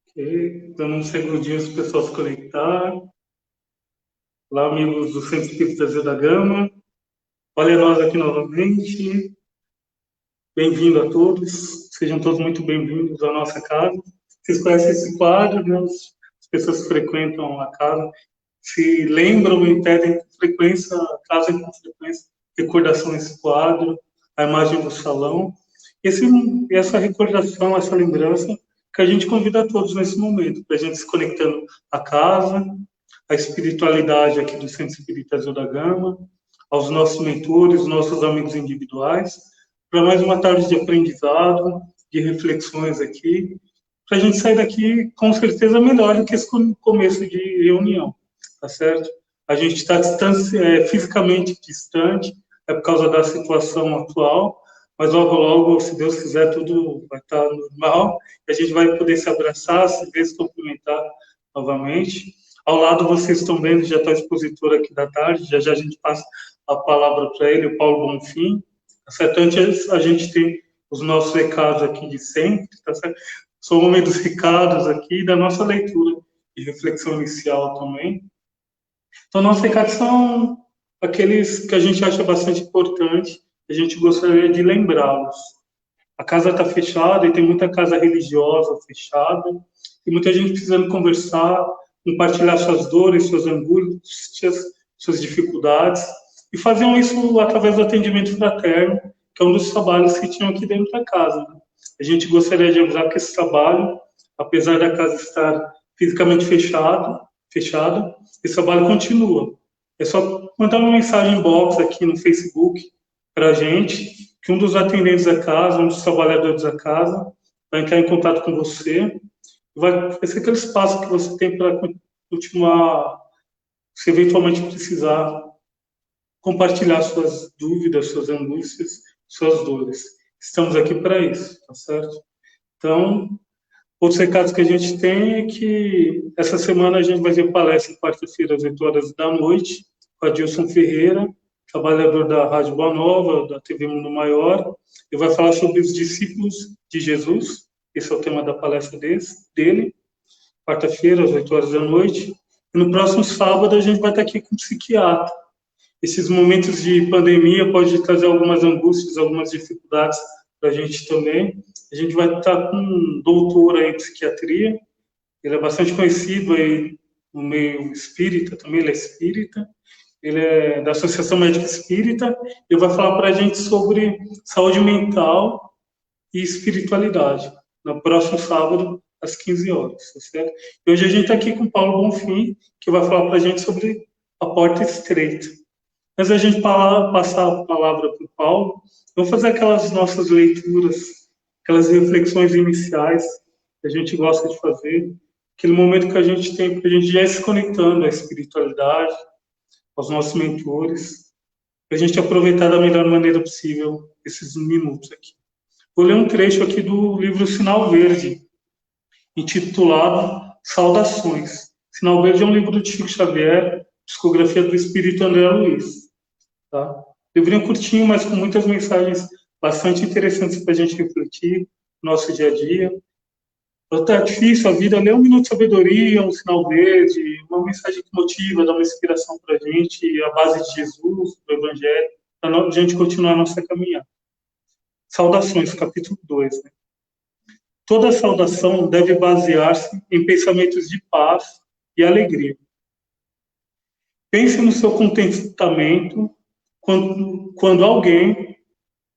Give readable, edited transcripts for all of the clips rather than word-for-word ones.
Ok, dando um segundinho as pessoas se conectar. Olá, amigos do Centro Espírita Zé da Gama. Olha nós aqui novamente. Bem-vindo a todos. Sejam todos muito bem-vindos à nossa casa. Vocês conhecem esse quadro, né? As pessoas que frequentam a casa se lembram e pedem com frequência, trazem com frequência recordação desse quadro, a imagem do salão. Essa recordação, essa lembrança, que a gente convida a todos nesse momento, para a gente se conectando à casa, à espiritualidade aqui do Centro Espírita Zé da Gama, aos nossos mentores, nossos amigos individuais, para mais uma tarde de aprendizado, de reflexões aqui, para a gente sair daqui com certeza melhor do que esse começo de reunião, tá certo? A gente está fisicamente distante, é por causa da situação atual, mas logo, logo, se Deus quiser, tudo vai estar normal, e a gente vai poder se abraçar, se ver, se cumprimentar novamente. Ao lado, vocês estão vendo, já está o expositor aqui da tarde, já a gente passa a palavra para ele, o Paulo Bonfim, tá certo? Antes a gente tem os nossos recados aqui de sempre, tá certo? São o momento dos recados aqui, da nossa leitura e reflexão inicial também. Então, nossos recados são aqueles que a gente acha bastante importante, a gente gostaria de lembrá-los. A casa está fechada e tem muita casa religiosa fechada, e muita gente precisando conversar, compartilhar suas dores, suas angústias, suas dificuldades, e faziam isso através do atendimento fraterno, que é um dos trabalhos que tinham aqui dentro da casa. A gente gostaria de avisar que esse trabalho, apesar da casa estar fisicamente fechada, esse trabalho continua. É só mandar uma mensagem box aqui no Facebook para a gente, que um dos atendentes da casa, um dos trabalhadores da casa, vai entrar em contato com você. Vai ser aquele espaço que você tem para continuar, se eventualmente precisar, compartilhar suas dúvidas, suas angústias, suas dores. Estamos aqui para isso, tá certo? Então, outros recados que a gente tem é que essa semana a gente vai ter palestra quarta-feira às 8 horas da noite, com a Adilson Ferreira, trabalhador da Rádio Boa Nova, da TV Mundo Maior. Ele vai falar sobre os discípulos de Jesus. Esse é o tema da palestra dele. Quarta-feira, às 8 horas da noite. E no próximo sábado a gente vai estar aqui com um psiquiatra. Esses momentos de pandemia podem trazer algumas angústias, algumas dificuldades para a gente também. A gente vai estar com um doutor em psiquiatria, ele é bastante conhecido aí no meio espírita, também ele é espírita, ele é da Associação Médica Espírita, ele vai falar para a gente sobre saúde mental e espiritualidade, no próximo sábado, às 15 horas, tá certo? E hoje a gente está aqui com o Paulo Bonfim, que vai falar para a gente sobre a porta estreita. Antes da gente passar a palavra para o Paulo, vamos fazer aquelas nossas leituras, aquelas reflexões iniciais que a gente gosta de fazer, aquele momento que a gente tem para a gente já ir se conectando à espiritualidade, aos nossos mentores, para a gente aproveitar da melhor maneira possível esses minutos aqui. Vou ler um trecho aqui do livro Sinal Verde, intitulado Saudações. Sinal Verde é um livro do Chico Xavier, psicografia do Espírito André Luiz. Tá? Livrinho curtinho, mas com muitas mensagens bastante interessantes para a gente refletir no nosso dia a dia. Está difícil a vida, ler um minuto de sabedoria, um sinal verde, uma mensagem que motiva, dá uma inspiração para a gente, a base de Jesus, do Evangelho, para a gente continuar a nossa caminhada. Saudações, capítulo 2. Né? Toda saudação deve basear-se em pensamentos de paz e alegria. Pense no seu contentamento quando alguém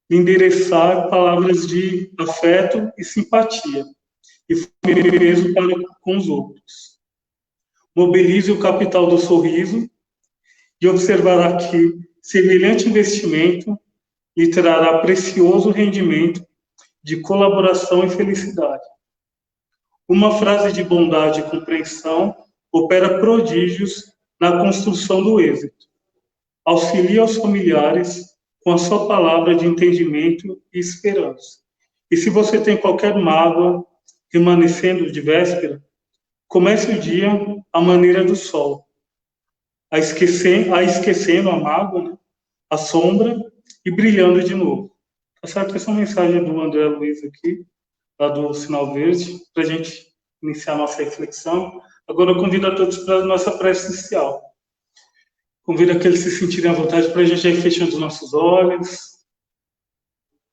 lhe endereçar palavras de afeto e simpatia e peso para com os outros. Mobilize o capital do sorriso e observará que semelhante investimento lhe trará precioso rendimento de colaboração e felicidade. Uma frase de bondade e compreensão opera prodígios na construção do êxito. Auxilia aos familiares com a sua palavra de entendimento e esperança. E se você tem qualquer mágoa remanescendo de véspera, comece o dia à maneira do sol, esquecendo a mágoa, né, a sombra e brilhando de novo. Tá certo? Essa é a mensagem do André Luiz aqui. lá do Sinal Verde, para a gente iniciar a nossa reflexão. Agora eu convido a todos para a nossa prece inicial. Convido aqueles que se sentirem à vontade para a gente ir fechando os nossos olhos.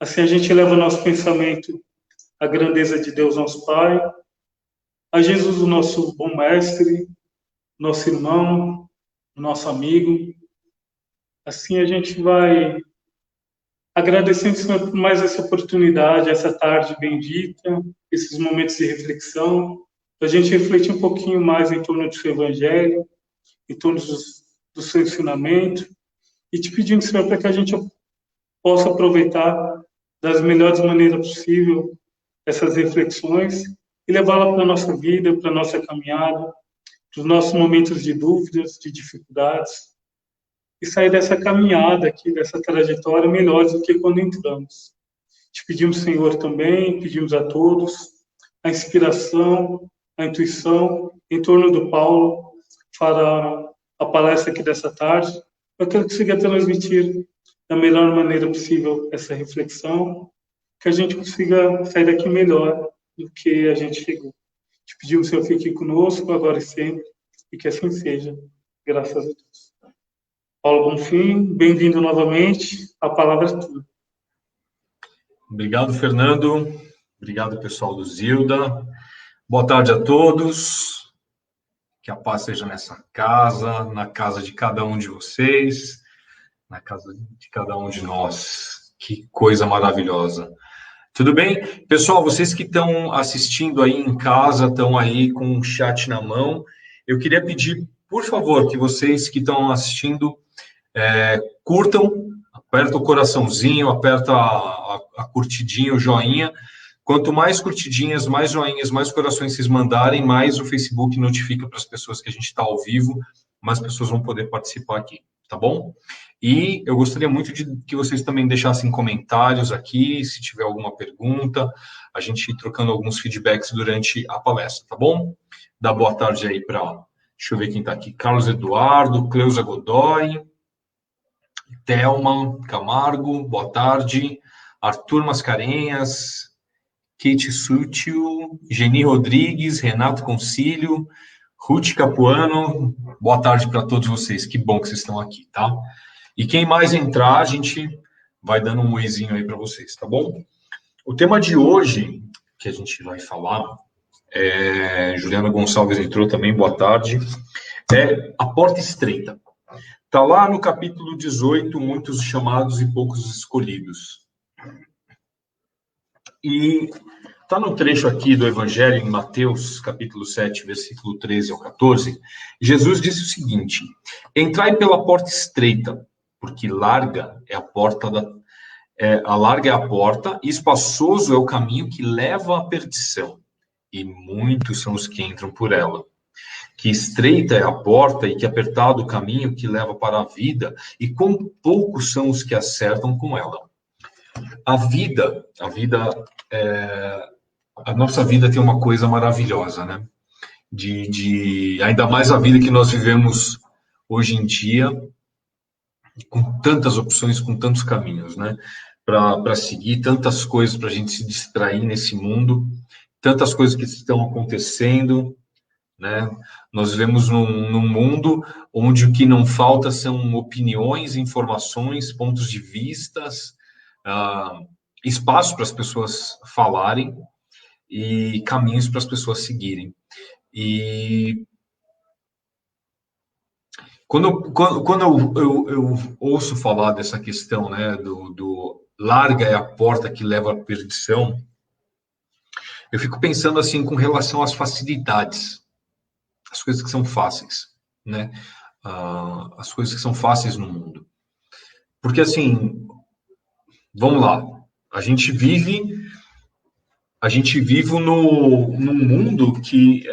Assim a gente eleva o nosso pensamento à grandeza de Deus, nosso Pai, a Jesus, o nosso bom mestre, nosso irmão, nosso amigo. Assim a gente vai agradecendo, Senhor, por mais essa oportunidade, essa tarde bendita, esses momentos de reflexão, para a gente refletir um pouquinho mais em torno do seu Evangelho, em torno do seu ensinamento, e te pedindo, Senhor, para que a gente possa aproveitar das melhores maneiras possível essas reflexões e levá-la para a nossa vida, para a nossa caminhada, para os nossos momentos de dúvidas, de dificuldades, e sair dessa caminhada aqui, dessa trajetória, melhores do que quando entramos. Te pedimos, Senhor, também, pedimos a todos a inspiração, a intuição em torno do Paulo para a palestra aqui dessa tarde, para que ele consiga transmitir da melhor maneira possível essa reflexão, que a gente consiga sair daqui melhor do que a gente chegou. Te pedimos, Senhor, fique conosco agora e sempre, e que assim seja, graças a Deus. Paulo Bonfim, bem-vindo novamente, a palavra é tua. Obrigado, Fernando. Obrigado, pessoal do Zilda. Boa tarde a todos. Que a paz seja nessa casa, na casa de cada um de vocês, na casa de cada um de nós. Que coisa maravilhosa. Tudo bem? Pessoal, vocês que estão assistindo aí em casa, estão aí com o chat na mão, eu queria pedir, por favor, que vocês que estão assistindo curtam, aperta o coraçãozinho, aperta a curtidinha, o joinha. Quanto mais curtidinhas, mais joinhas, mais corações vocês mandarem, mais o Facebook notifica para as pessoas que a gente está ao vivo, mais pessoas vão poder participar aqui, tá bom? E eu gostaria muito de que vocês também deixassem comentários aqui, se tiver alguma pergunta, a gente ir trocando alguns feedbacks durante a palestra, tá bom? Dá boa tarde aí para, deixa eu ver quem está aqui, Carlos Eduardo, Cleusa Godoy, Thelma Camargo, boa tarde, Arthur Mascarenhas, Kate Sútil, Geni Rodrigues, Renato Concílio, Ruth Capuano, boa tarde para todos vocês, que bom que vocês estão aqui, tá? E quem mais entrar, a gente vai dando um oizinho aí para vocês, tá bom? O tema de hoje, que a gente vai falar, Juliana Gonçalves entrou também, boa tarde, é a porta estreita. Está lá no capítulo 18, muitos chamados e poucos escolhidos. E está no trecho aqui do Evangelho, em Mateus, capítulo 7, versículo 13 ao 14, Jesus disse o seguinte: entrai pela porta estreita, porque larga é a porta larga é a porta, e espaçoso é o caminho que leva à perdição, e muitos são os que entram por ela. Que estreita é a porta e que apertado o caminho que leva para a vida, e quão poucos são os que acertam com ela. A nossa vida tem uma coisa maravilhosa, né? Ainda mais a vida que nós vivemos hoje em dia, com tantas opções, com tantos caminhos, né? Para seguir, tantas coisas para a gente se distrair nesse mundo, tantas coisas que estão acontecendo, né? Nós vivemos num mundo onde o que não falta são opiniões, informações, pontos de vistas, espaço para as pessoas falarem e caminhos para as pessoas seguirem. E quando eu ouço falar dessa questão, né, do larga é a porta que leva à perdição, eu fico pensando assim com relação às facilidades, as coisas que são fáceis, né? As coisas que são fáceis no mundo. Porque, assim, vamos lá, a gente vive num mundo que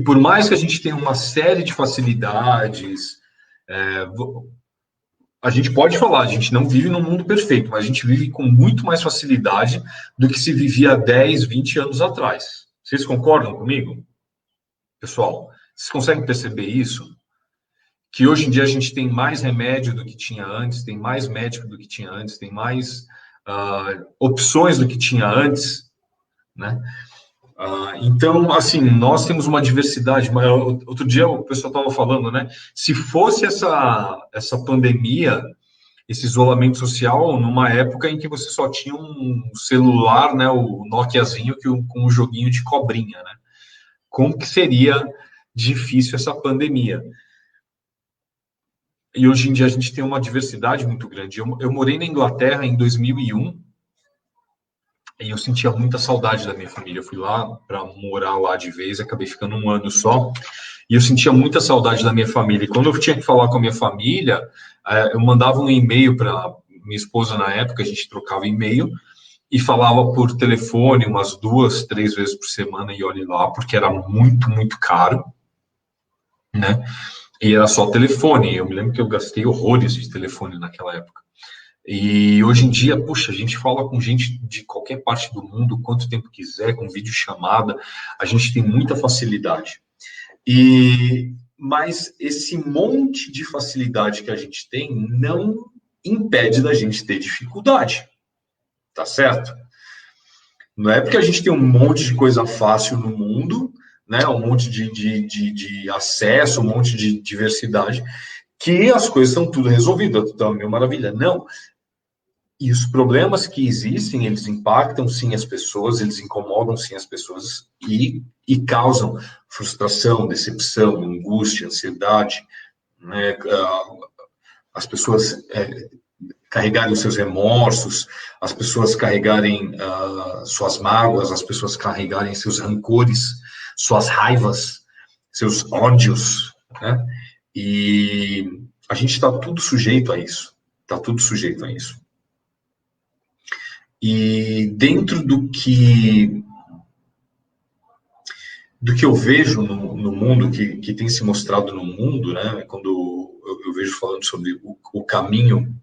por mais que a gente tenha uma série de facilidades, a gente pode falar, a gente não vive num mundo perfeito, mas a gente vive com muito mais facilidade do que se vivia 10, 20 anos atrás. Vocês concordam comigo? Pessoal, vocês conseguem perceber isso? Que hoje em dia a gente tem mais remédio do que tinha antes, tem mais médico do que tinha antes, tem mais opções do que tinha antes, né? Então, assim, nós temos uma diversidade. Mas outro dia o pessoal estava falando, né? Se fosse essa pandemia, esse isolamento social, numa época em que você só tinha um celular, né? O Nokiazinho com um joguinho de cobrinha, né? Como que seria difícil essa pandemia? E hoje em dia a gente tem uma diversidade muito grande. Eu morei na Inglaterra em 2001 e eu sentia muita saudade da minha família. Eu fui lá para morar lá de vez, acabei ficando um ano só, e eu sentia muita saudade da minha família. E quando eu tinha que falar com a minha família, eu mandava um e-mail para minha esposa na época, a gente trocava e-mail, e falava por telefone umas 2, 3 vezes por semana, e olhe lá, porque era muito, muito caro, né? E era só telefone. Eu me lembro que eu gastei horrores de telefone naquela época. E hoje em dia, puxa, a gente fala com gente de qualquer parte do mundo, quanto tempo quiser, com videochamada, a gente tem muita facilidade. Mas esse monte de facilidade que a gente tem não impede da gente ter dificuldade, tá certo? Não é porque a gente tem um monte de coisa fácil no mundo, né, um monte de acesso, um monte de diversidade, que as coisas estão tudo resolvidas, tudo mil maravilha. Não. E os problemas que existem, eles impactam sim as pessoas, eles incomodam sim as pessoas e causam frustração, decepção, angústia, ansiedade, né? As pessoas carregarem os seus remorsos, as pessoas carregarem suas mágoas, as pessoas carregarem seus rancores, suas raivas, seus ódios, né? E a gente está tudo sujeito a isso, está tudo sujeito a isso. E dentro do que eu vejo no mundo, que tem se mostrado no mundo, né, quando eu vejo falando sobre o caminho,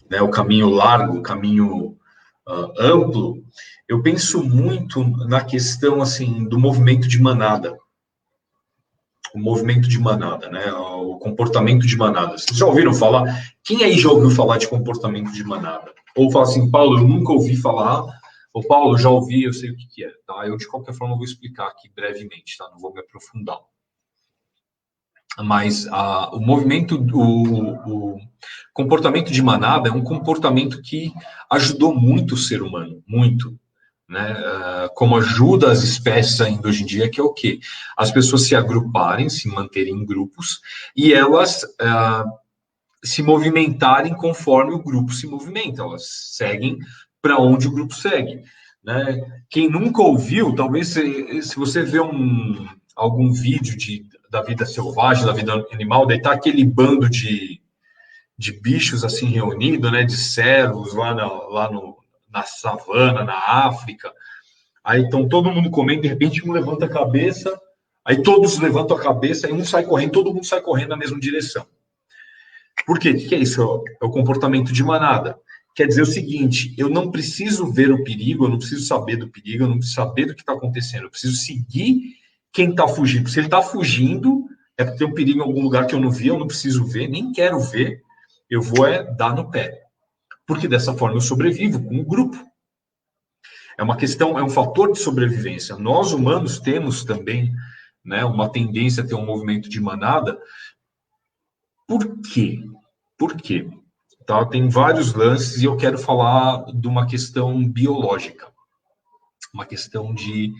né, o caminho largo, o caminho amplo, eu penso muito na questão assim do movimento de manada. O movimento de manada, né, o comportamento de manada. Vocês já ouviram falar? Quem aí já ouviu falar de comportamento de manada? Ou fala assim, Paulo, eu nunca ouvi falar. Ou Paulo, já ouvi, eu sei o que é. Tá? Eu, de qualquer forma, vou explicar aqui brevemente, tá? Não vou me aprofundar. Mas o movimento, o comportamento de manada é um comportamento que ajudou muito o ser humano, muito. Né? Como ajuda as espécies ainda hoje em dia, que é o quê? As pessoas se agruparem, se manterem em grupos, e elas se movimentarem conforme o grupo se movimenta, elas seguem para onde o grupo segue. Né? Quem nunca ouviu, talvez se você vê algum vídeo da vida selvagem, da vida animal, daí tá aquele bando de bichos assim reunido, né, de cervos lá na savana, na África. Aí estão todo mundo comendo, de repente um levanta a cabeça, aí todos levantam a cabeça, aí um sai correndo, todo mundo sai correndo na mesma direção. Por quê? O que é isso? É o comportamento de manada. Quer dizer o seguinte, eu não preciso ver o perigo, eu não preciso saber do perigo, eu não preciso saber do que está acontecendo, eu preciso seguir quem está fugindo. Se ele está fugindo, é porque tem um perigo em algum lugar que eu não vi, eu não preciso ver, nem quero ver, eu vou dar no pé. Porque dessa forma eu sobrevivo com o grupo. É uma questão, é um fator de sobrevivência. Nós, humanos, temos também, né, uma tendência a ter um movimento de manada. Por quê? Por quê? Tá? Tem vários lances e eu quero falar de uma questão biológica, uma questão de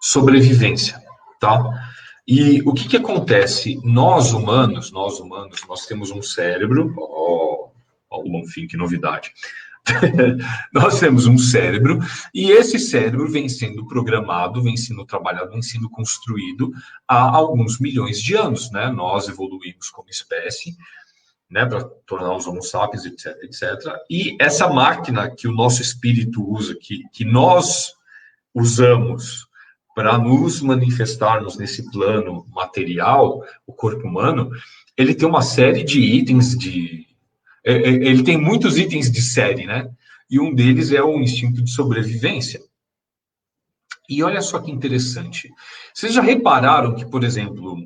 sobrevivência, tá? E o que acontece? Nós humanos, nós temos um cérebro, Bonfim, que novidade. Nós temos um cérebro e esse cérebro vem sendo programado, vem sendo trabalhado, vem sendo construído há alguns milhões de anos, né? Nós evoluímos como espécie, né, para tornar os homo sapiens, etc, etc. E essa máquina que o nosso espírito usa, que nós usamos para nos manifestarmos nesse plano material, o corpo humano, ele tem uma série de itens ele tem muitos itens de série, né? E um deles é o instinto de sobrevivência. E olha só que interessante. Vocês já repararam que, por exemplo,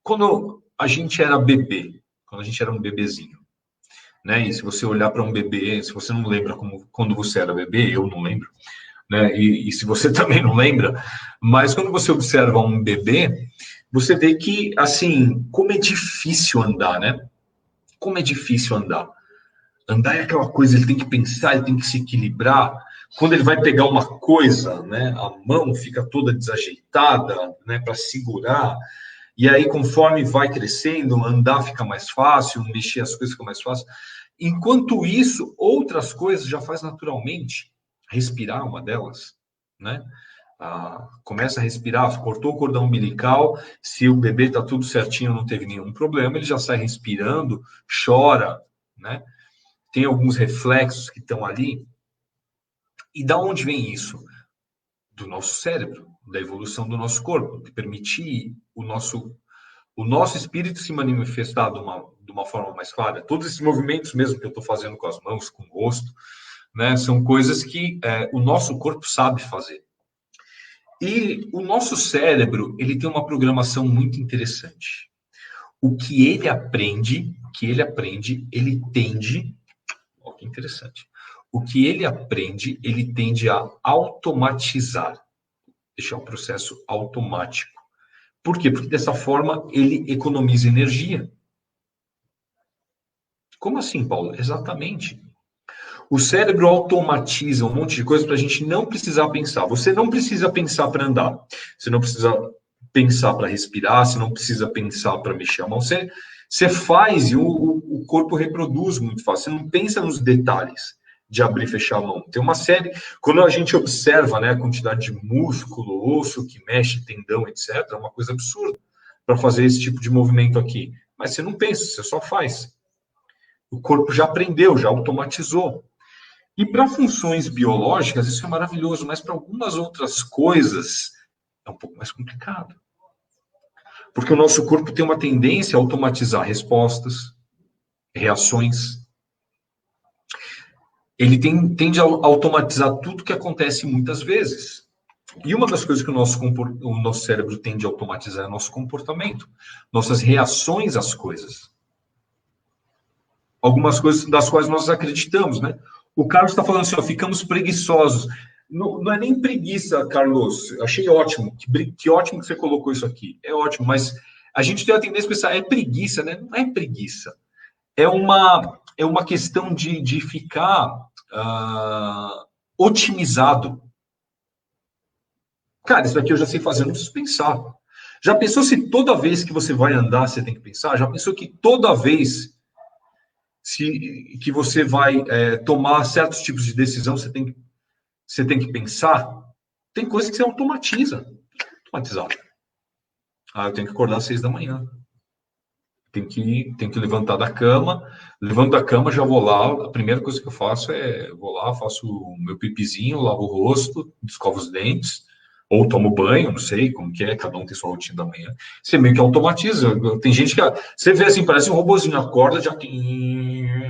quando a gente era bebê, quando a gente era um bebezinho, né? E se você olhar para um bebê, se você não lembra como quando você era bebê, eu não lembro, né? E se você também não lembra, mas quando você observa um bebê, você vê que, assim, como é difícil andar, né? Como é difícil andar. Andar é aquela coisa, ele tem que pensar, ele tem que se equilibrar. Quando ele vai pegar uma coisa, né, a mão fica toda desajeitada, né, para segurar. E aí, conforme vai crescendo, andar fica mais fácil, mexer as coisas fica mais fácil. Enquanto isso, outras coisas já faz naturalmente. Respirar é uma delas, né? Começa a respirar, cortou o cordão umbilical, se o bebê está tudo certinho, não teve nenhum problema, ele já sai respirando, chora, né? Tem alguns reflexos que estão ali. E da onde vem isso? Do nosso cérebro, da evolução do nosso corpo, de permitir o nosso espírito se manifestar de uma forma mais clara. Todos esses movimentos mesmo que eu estou fazendo com as mãos, com o rosto, né, são coisas que o nosso corpo sabe fazer. E o nosso cérebro, ele tem uma programação muito interessante. O que ele aprende, ele tende... Olha que interessante. O que ele aprende, ele tende a automatizar. Deixar o processo automático. Por quê? Porque dessa forma ele economiza energia. Como assim, Paulo? Exatamente. O cérebro automatiza um monte de coisa para a gente não precisar pensar. Você não precisa pensar para andar. Você não precisa pensar para respirar. Você não precisa pensar para mexer a mão. Você faz e o corpo reproduz muito fácil. Você não pensa nos detalhes de abrir e fechar a mão. Tem uma série... Quando a gente observa, né, a quantidade de músculo, osso que mexe, tendão, etc., é uma coisa absurda para fazer esse tipo de movimento aqui. Mas você não pensa, você só faz. O corpo já aprendeu, já automatizou. E para funções biológicas, isso é maravilhoso, mas para algumas outras coisas é um pouco mais complicado. Porque o nosso corpo tem uma tendência a automatizar respostas, reações. Ele tende a automatizar tudo que acontece muitas vezes. E uma das coisas que o nosso cérebro tende a automatizar é o nosso comportamento, nossas reações às coisas. Algumas coisas das quais nós acreditamos, né? O Carlos está falando assim, ó, ficamos preguiçosos. Não, não é nem preguiça, Carlos. Achei ótimo. Que ótimo que você colocou isso aqui. É ótimo, mas a gente tem a tendência a pensar, é preguiça, né? Não é preguiça. É uma questão de ficar otimizado. Cara, isso aqui eu já sei fazer, não preciso pensar. Já pensou se toda vez que você vai andar você tem que pensar? Já pensou que toda vez que você vai tomar certos tipos de decisão você tem que pensar? Tem coisas que você automatiza. Automatizar. Eu tenho que acordar às 6 da manhã. Tenho que levantar da cama. Levanto da cama, já vou lá. A primeira coisa que eu faço vou lá, faço o meu pipizinho, lavo o rosto, escovo os dentes, ou tomo banho, não sei como que é, cada um tem sua rotina da manhã. Você meio que automatiza. Tem gente que, você vê assim, parece um robozinho, acorda, já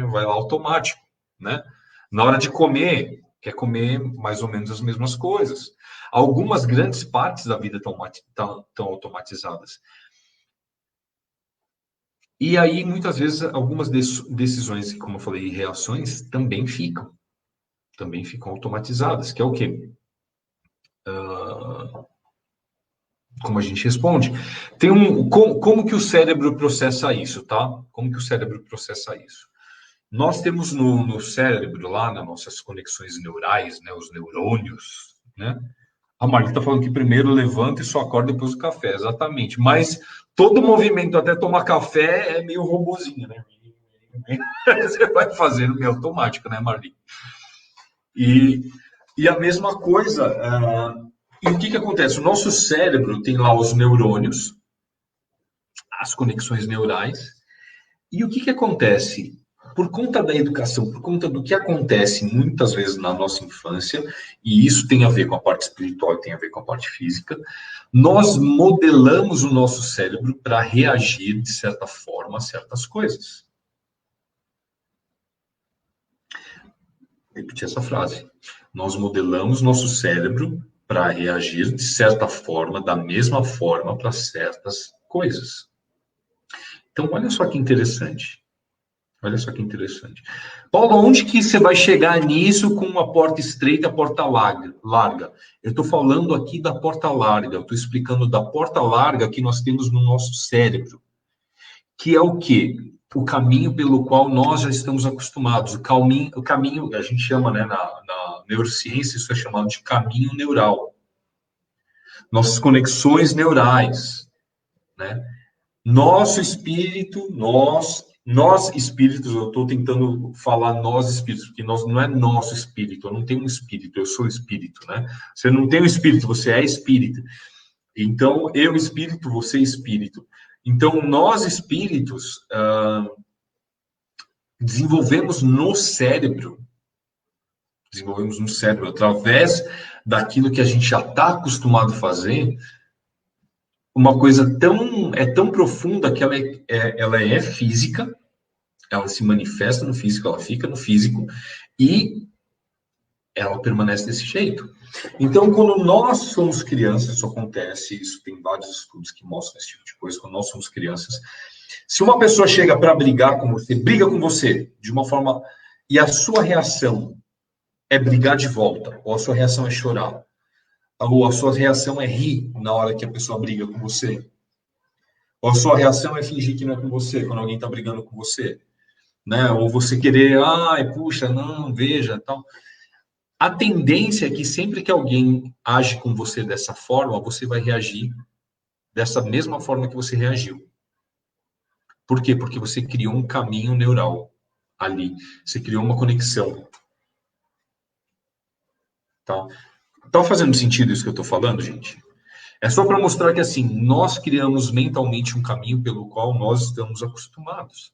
vai lá automático, né? Na hora de comer, quer comer mais ou menos as mesmas coisas. Algumas grandes partes da vida estão automatizadas. E aí, muitas vezes, algumas decisões, como eu falei, reações, também ficam automatizadas, que é o quê? Como a gente responde. Como que o cérebro processa isso, tá? Como que o cérebro processa isso? Nós temos no cérebro, lá nas nossas conexões neurais, né, os neurônios, né? A Marli está falando que primeiro levanta e só acorda depois do café, exatamente. Mas todo movimento até tomar café é meio robozinho, né? Você vai fazendo meio automático, né, Marli? E a mesma coisa, e o que acontece? O nosso cérebro tem lá os neurônios, as conexões neurais, e o que acontece? Por conta da educação, por conta do que acontece muitas vezes na nossa infância, e isso tem a ver com a parte espiritual e tem a ver com a parte física, nós modelamos o nosso cérebro para reagir de certa forma a certas coisas. Vou repetir essa frase. Nós modelamos nosso cérebro para reagir de certa forma, da mesma forma, para certas coisas. Então, olha só que interessante. Olha só que interessante. Paulo, onde que você vai chegar nisso com uma porta estreita e a porta larga? Eu estou falando aqui da porta larga, eu estou explicando da porta larga que nós temos no nosso cérebro, que é o quê? O caminho pelo qual nós já estamos acostumados. O caminho, a gente chama, né, na neurociência, isso é chamado de caminho neural. Nossas conexões neurais, né? Nosso espírito, nós espíritos, eu estou tentando falar nós espíritos, porque nós, não é nosso espírito, eu não tenho um espírito, eu sou espírito, né? Você não tem um espírito, você é espírito. Então, eu espírito, você espírito. Então, nós espíritos desenvolvemos no cérebro, através daquilo que a gente já está acostumado a fazer, uma coisa tão profunda que ela é física, ela se manifesta no físico, ela fica no físico e ela permanece desse jeito. Então, quando nós somos crianças, isso acontece, isso tem vários estudos que mostram esse tipo de coisa, quando nós somos crianças, se uma pessoa chega para brigar com você, briga com você de uma forma, e a sua reação é brigar de volta, ou a sua reação é chorar, ou a sua reação é rir na hora que a pessoa briga com você, ou a sua reação é fingir que não é com você, quando alguém está brigando com você, né? Ou você querer, ai, puxa, não, veja, tal. A tendência é que sempre que alguém age com você dessa forma, você vai reagir dessa mesma forma que você reagiu. Por quê? Porque você criou um caminho neural ali. Você criou uma conexão. Tá? Tá fazendo sentido isso que eu estou falando, gente? É só para mostrar que, assim, nós criamos mentalmente um caminho pelo qual nós estamos acostumados.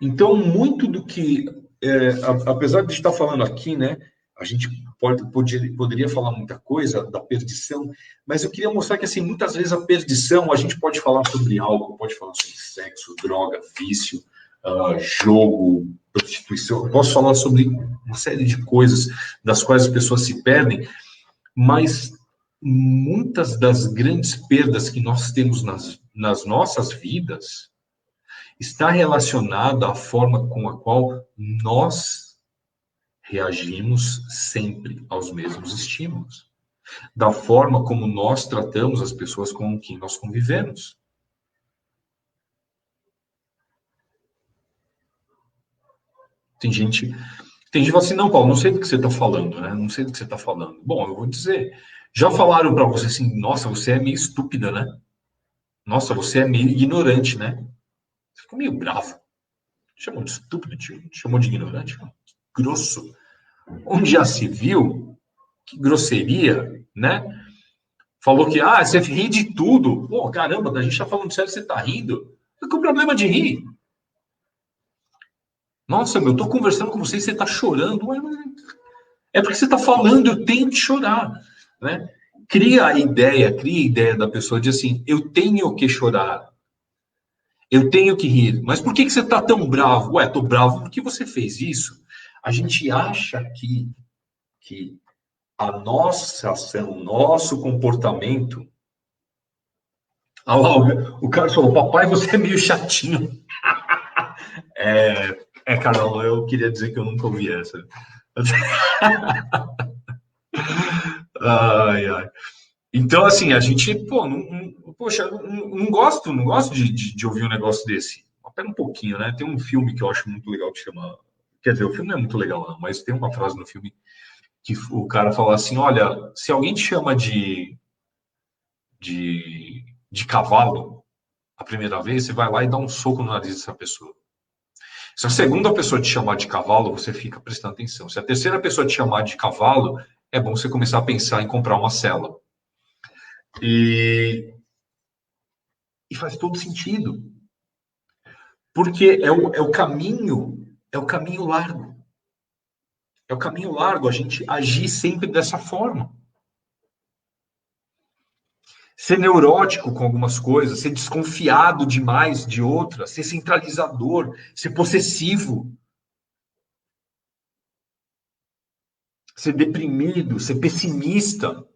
Então, muito do que, apesar de estar falando aqui, né, a gente poderia falar muita coisa da perdição, mas eu queria mostrar que, assim, muitas vezes a perdição, a gente pode falar sobre álcool, pode falar sobre sexo, droga, vício, jogo, prostituição, eu posso falar sobre uma série de coisas das quais as pessoas se perdem, mas muitas das grandes perdas que nós temos nas nossas vidas está relacionada à forma com a qual nós reagimos sempre aos mesmos estímulos, da forma como nós tratamos as pessoas com quem nós convivemos. Tem gente que fala assim, não, Paulo, não sei do que você está falando, né? Não sei do que você está falando. Bom, eu vou dizer, já falaram para você assim, nossa, você é meio estúpida, né? Nossa, você é meio ignorante, né? Você ficou meio bravo. Chamou de estúpido, chamou de ignorante, grosso. Onde já se viu, que grosseria, né? Falou que, você ri de tudo. Pô, caramba, a gente tá falando sério, você tá rindo? Qual que é o problema de rir? Nossa, meu, eu tô conversando com você e você tá chorando. Ué, é porque você tá falando, eu tenho que chorar, né? Cria a ideia da pessoa de assim, eu tenho que chorar, eu tenho que rir. Mas por que você tá tão bravo? Ué, tô bravo porque você fez isso. A gente acha que a nossa ação, o nosso comportamento. Ah lá, o cara falou, papai, você é meio chatinho. Carol, eu queria dizer que eu nunca ouvi essa. Ai, ai. Então, assim, a gente, pô, poxa, não gosto de ouvir um negócio desse. Até um pouquinho, né? Tem um filme que eu acho muito legal que chama. Quer dizer, o filme não é muito legal, não, mas tem uma frase no filme que o cara fala assim: olha, se alguém te chama de cavalo a primeira vez, você vai lá e dá um soco no nariz dessa pessoa. Se a segunda pessoa te chamar de cavalo, você fica prestando atenção. Se a terceira pessoa te chamar de cavalo, é bom você começar a pensar em comprar uma cela. E faz todo sentido. Porque é o caminho largo. É o caminho largo a gente agir sempre dessa forma. Ser neurótico com algumas coisas, ser desconfiado demais de outras, ser centralizador, ser possessivo, ser deprimido, ser pessimista.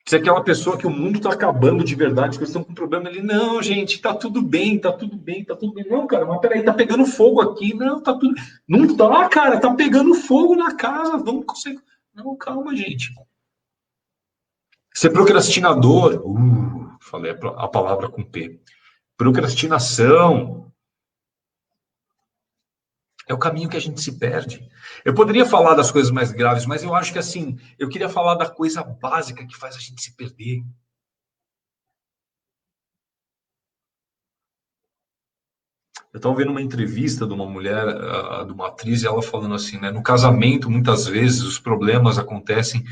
Se é aquela pessoa que o mundo está acabando de verdade, que eles estão com problema, ele, não, gente, tá tudo bem, tá tudo bem, tá tudo bem. Não, cara, mas peraí, tá pegando fogo aqui. Não, tá tudo... Não tá, cara, tá pegando fogo na casa, vamos conseguir... Não, calma, gente. Ser procrastinador, falei a palavra com P. Procrastinação é o caminho que a gente se perde. Eu poderia falar das coisas mais graves, mas eu acho que assim, eu queria falar da coisa básica que faz a gente se perder. Eu estava vendo uma entrevista de uma mulher, de uma atriz, e ela falando assim, né? No casamento, muitas vezes, os problemas acontecem,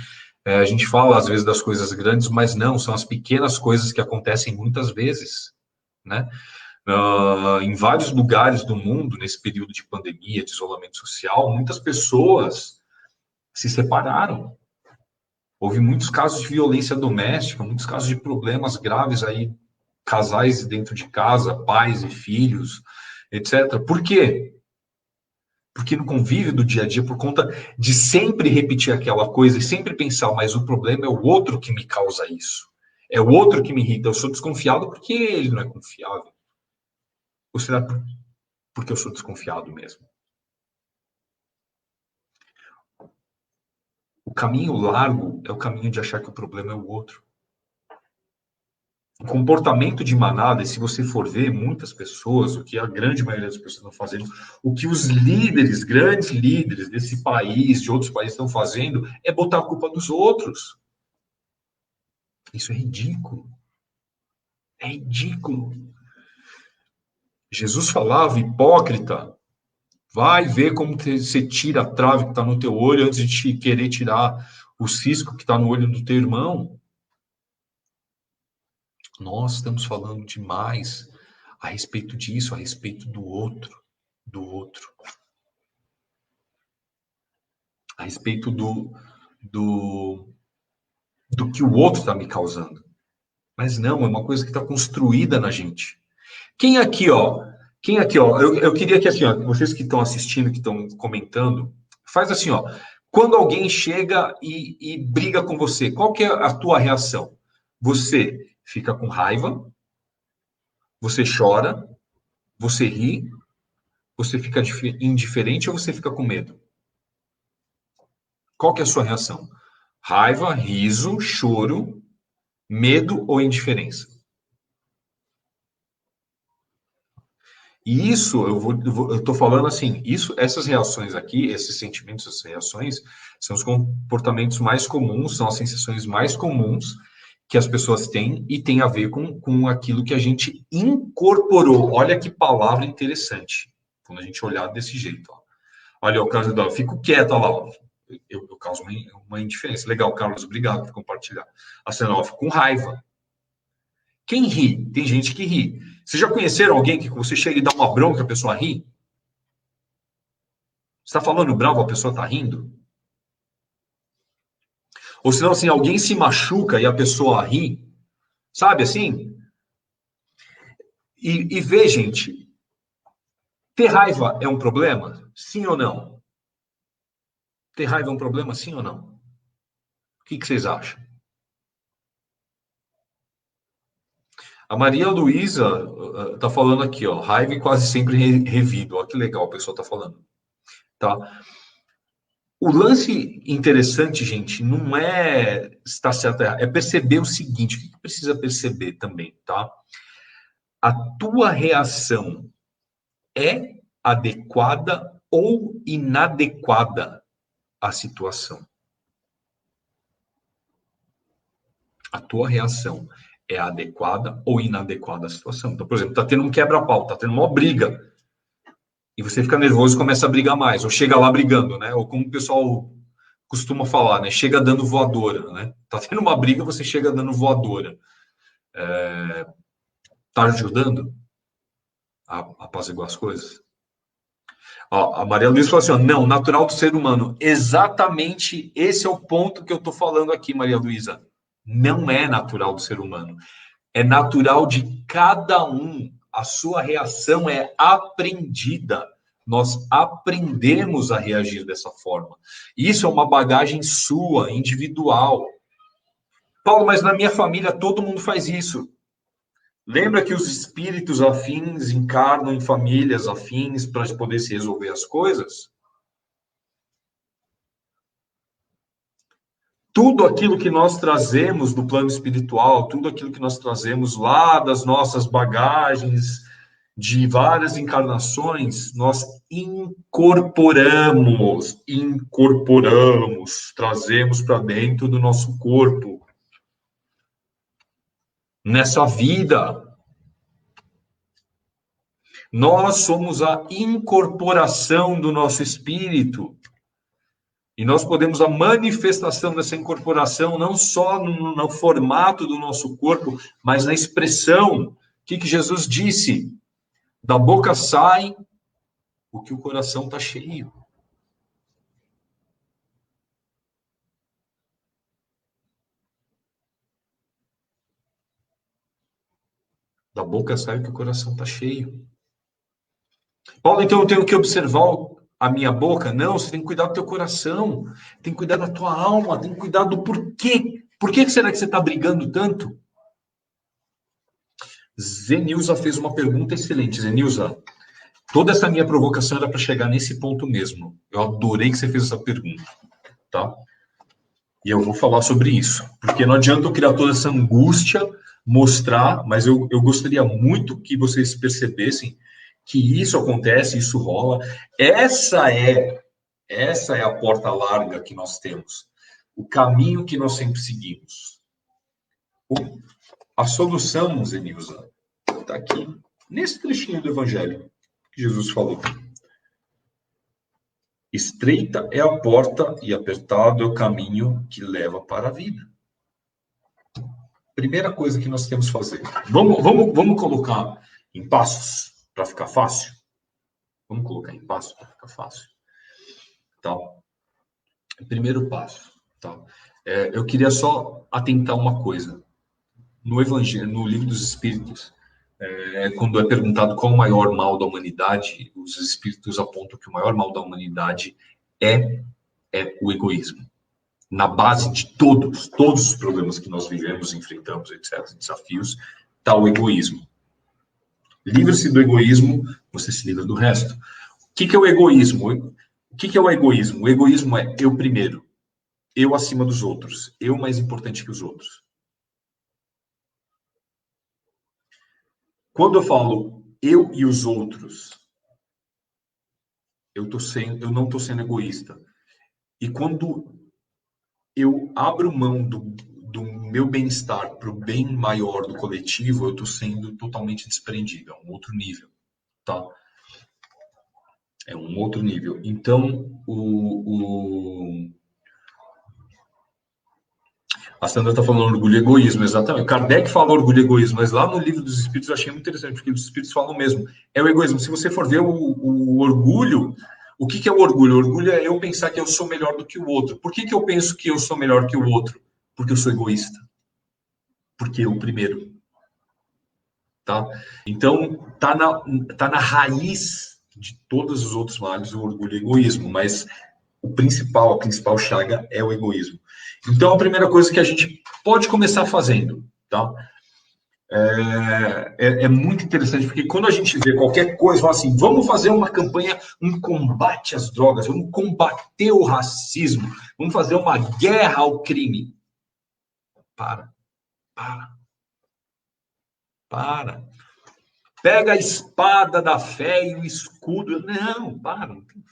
a gente fala às vezes das coisas grandes, mas não, são as pequenas coisas que acontecem muitas vezes, né? Em vários lugares do mundo, nesse período de pandemia, de isolamento social, muitas pessoas se separaram. Houve muitos casos de violência doméstica, muitos casos de problemas graves aí, casais dentro de casa, pais e filhos, etc. Por quê? Porque no convívio do dia a dia, por conta de sempre repetir aquela coisa e sempre pensar, mas o problema é o outro que me causa isso. É o outro que me irrita. Eu sou desconfiado porque ele não é confiável. Ou será porque eu sou desconfiado mesmo? O caminho largo é o caminho de achar que o problema é o outro. O comportamento de manada, e se você for ver, muitas pessoas, o que a grande maioria das pessoas estão fazendo, o que os líderes, grandes líderes desse país, de outros países estão fazendo, é botar a culpa nos outros. Isso é ridículo. É ridículo. Jesus falava, hipócrita, vai ver como você tira a trave que está no teu olho antes de querer tirar o cisco que está no olho do teu irmão. Nós estamos falando demais a respeito disso, a respeito do outro, a respeito do que o outro está me causando. Mas não, é uma coisa que está construída na gente. Quem aqui, ó, eu queria que assim, ó, vocês que estão assistindo, que estão comentando, faz assim, ó, quando alguém chega e briga com você, qual que é a tua reação? Você fica com raiva, você chora, você ri, você fica indiferente ou você fica com medo? Qual que é a sua reação? Raiva, riso, choro, medo ou indiferença? E isso, eu tô falando assim, essas reações aqui, esses sentimentos, essas reações, são os comportamentos mais comuns, são as sensações mais comuns que as pessoas têm e tem a ver com aquilo que a gente incorporou. Olha que palavra interessante, quando a gente olhar desse jeito. Ó. Olha, o Carlos, eu fico quieto, olha lá, ó. Eu causo uma indiferença. Legal, Carlos, obrigado por compartilhar. A cena, ó, fico com raiva. Quem ri? Tem gente que ri. Vocês já conheceram alguém que você chega e dá uma bronca, a pessoa ri? Você está falando bravo, a pessoa está rindo? Ou senão, assim, alguém se machuca e a pessoa ri? Sabe assim? E vê, gente, ter raiva é um problema? Sim ou não? Ter raiva é um problema? Sim ou não? O que vocês acham? A Maria Luísa está falando aqui, ó, raiva e quase sempre revido. Ó, que legal a pessoa está falando. Tá? O lance interessante, gente, não é estar certo ou errado, é perceber o seguinte, o que precisa perceber também, tá? A tua reação é adequada ou inadequada à situação? A tua reação é adequada ou inadequada à situação? Então, por exemplo, tá tendo um quebra-pau, tá tendo uma briga, e você fica nervoso e começa a brigar mais, ou chega lá brigando, né? Ou como o pessoal costuma falar, né? Chega dando voadora, né? Tá tendo uma briga, você chega dando voadora. Tá ajudando a apaziguar as coisas? Ó, a Maria Luísa falou assim, ó, não, natural do ser humano. Exatamente esse é o ponto que eu tô falando aqui, Maria Luísa. Não é natural do ser humano. É natural de cada um. A sua reação é aprendida. Nós aprendemos a reagir dessa forma. Isso é uma bagagem sua, individual. Paulo, mas na minha família todo mundo faz isso. Lembra que os espíritos afins encarnam em famílias afins para poder se resolver as coisas? Tudo aquilo que nós trazemos do plano espiritual, tudo aquilo que nós trazemos lá das nossas bagagens de várias encarnações, nós incorporamos, trazemos para dentro do nosso corpo. Nessa vida, nós somos a incorporação do nosso espírito. E nós podemos a manifestação dessa incorporação não só no formato do nosso corpo, mas na expressão. O que Jesus disse? Da boca sai o que o coração está cheio. Da boca sai o que o coração está cheio. Paulo, então eu tenho que observar a minha boca? Não, você tem que cuidar do teu coração, tem que cuidar da tua alma, tem que cuidar do porquê. Por que será que você está brigando tanto? Zenilza fez uma pergunta excelente. Zenilza, toda essa minha provocação era para chegar nesse ponto mesmo. Eu adorei que você fez essa pergunta, tá? E eu vou falar sobre isso, porque não adianta eu criar toda essa angústia, mostrar, mas eu gostaria muito que vocês percebessem que isso acontece, isso rola. Essa é a porta larga que nós temos, o caminho que nós sempre seguimos. A solução, Zenilza, está aqui, nesse trechinho do Evangelho que Jesus falou. Estreita é a porta e apertado é o caminho que leva para a vida. Primeira coisa que nós temos que fazer. Vamos colocar em passos para ficar fácil? Vamos colocar em passos para ficar fácil. Tá? Primeiro passo. Tá? Eu queria só atentar uma coisa. No Evangelho, no Livro dos Espíritos, quando é perguntado qual o maior mal da humanidade, os Espíritos apontam que o maior mal da humanidade é o egoísmo. Na base de todos os problemas que nós vivemos, enfrentamos, etc., desafios, está o egoísmo. Livre-se do egoísmo, você se livra do resto. O que é o egoísmo? O que é o egoísmo? O egoísmo é eu primeiro, eu acima dos outros, eu mais importante que os outros. Quando eu falo eu e os outros, eu não estou sendo egoísta. E quando eu abro mão do meu bem-estar para o bem maior do coletivo, eu estou sendo totalmente desprendido. É um outro nível, tá? É um outro nível. Então, a Sandra está falando orgulho e egoísmo, exatamente. Kardec fala orgulho e egoísmo, mas lá no Livro dos Espíritos eu achei muito interessante, porque os Espíritos falam mesmo. É o egoísmo. Se você for ver o orgulho, o que é o orgulho? O orgulho é eu pensar que eu sou melhor do que o outro. Por que eu penso que eu sou melhor que o outro? Porque eu sou egoísta. Porque eu primeiro. Tá? Então, tá na raiz de todos os outros males o orgulho e o egoísmo, mas a principal chaga é o egoísmo. Então, a primeira coisa que a gente pode começar fazendo, tá? É muito interessante, porque quando a gente vê qualquer coisa, assim, vamos fazer uma campanha, um combate às drogas, vamos combater o racismo, vamos fazer uma guerra ao crime. Para. Pega a espada da fé e o escudo. Não, não tem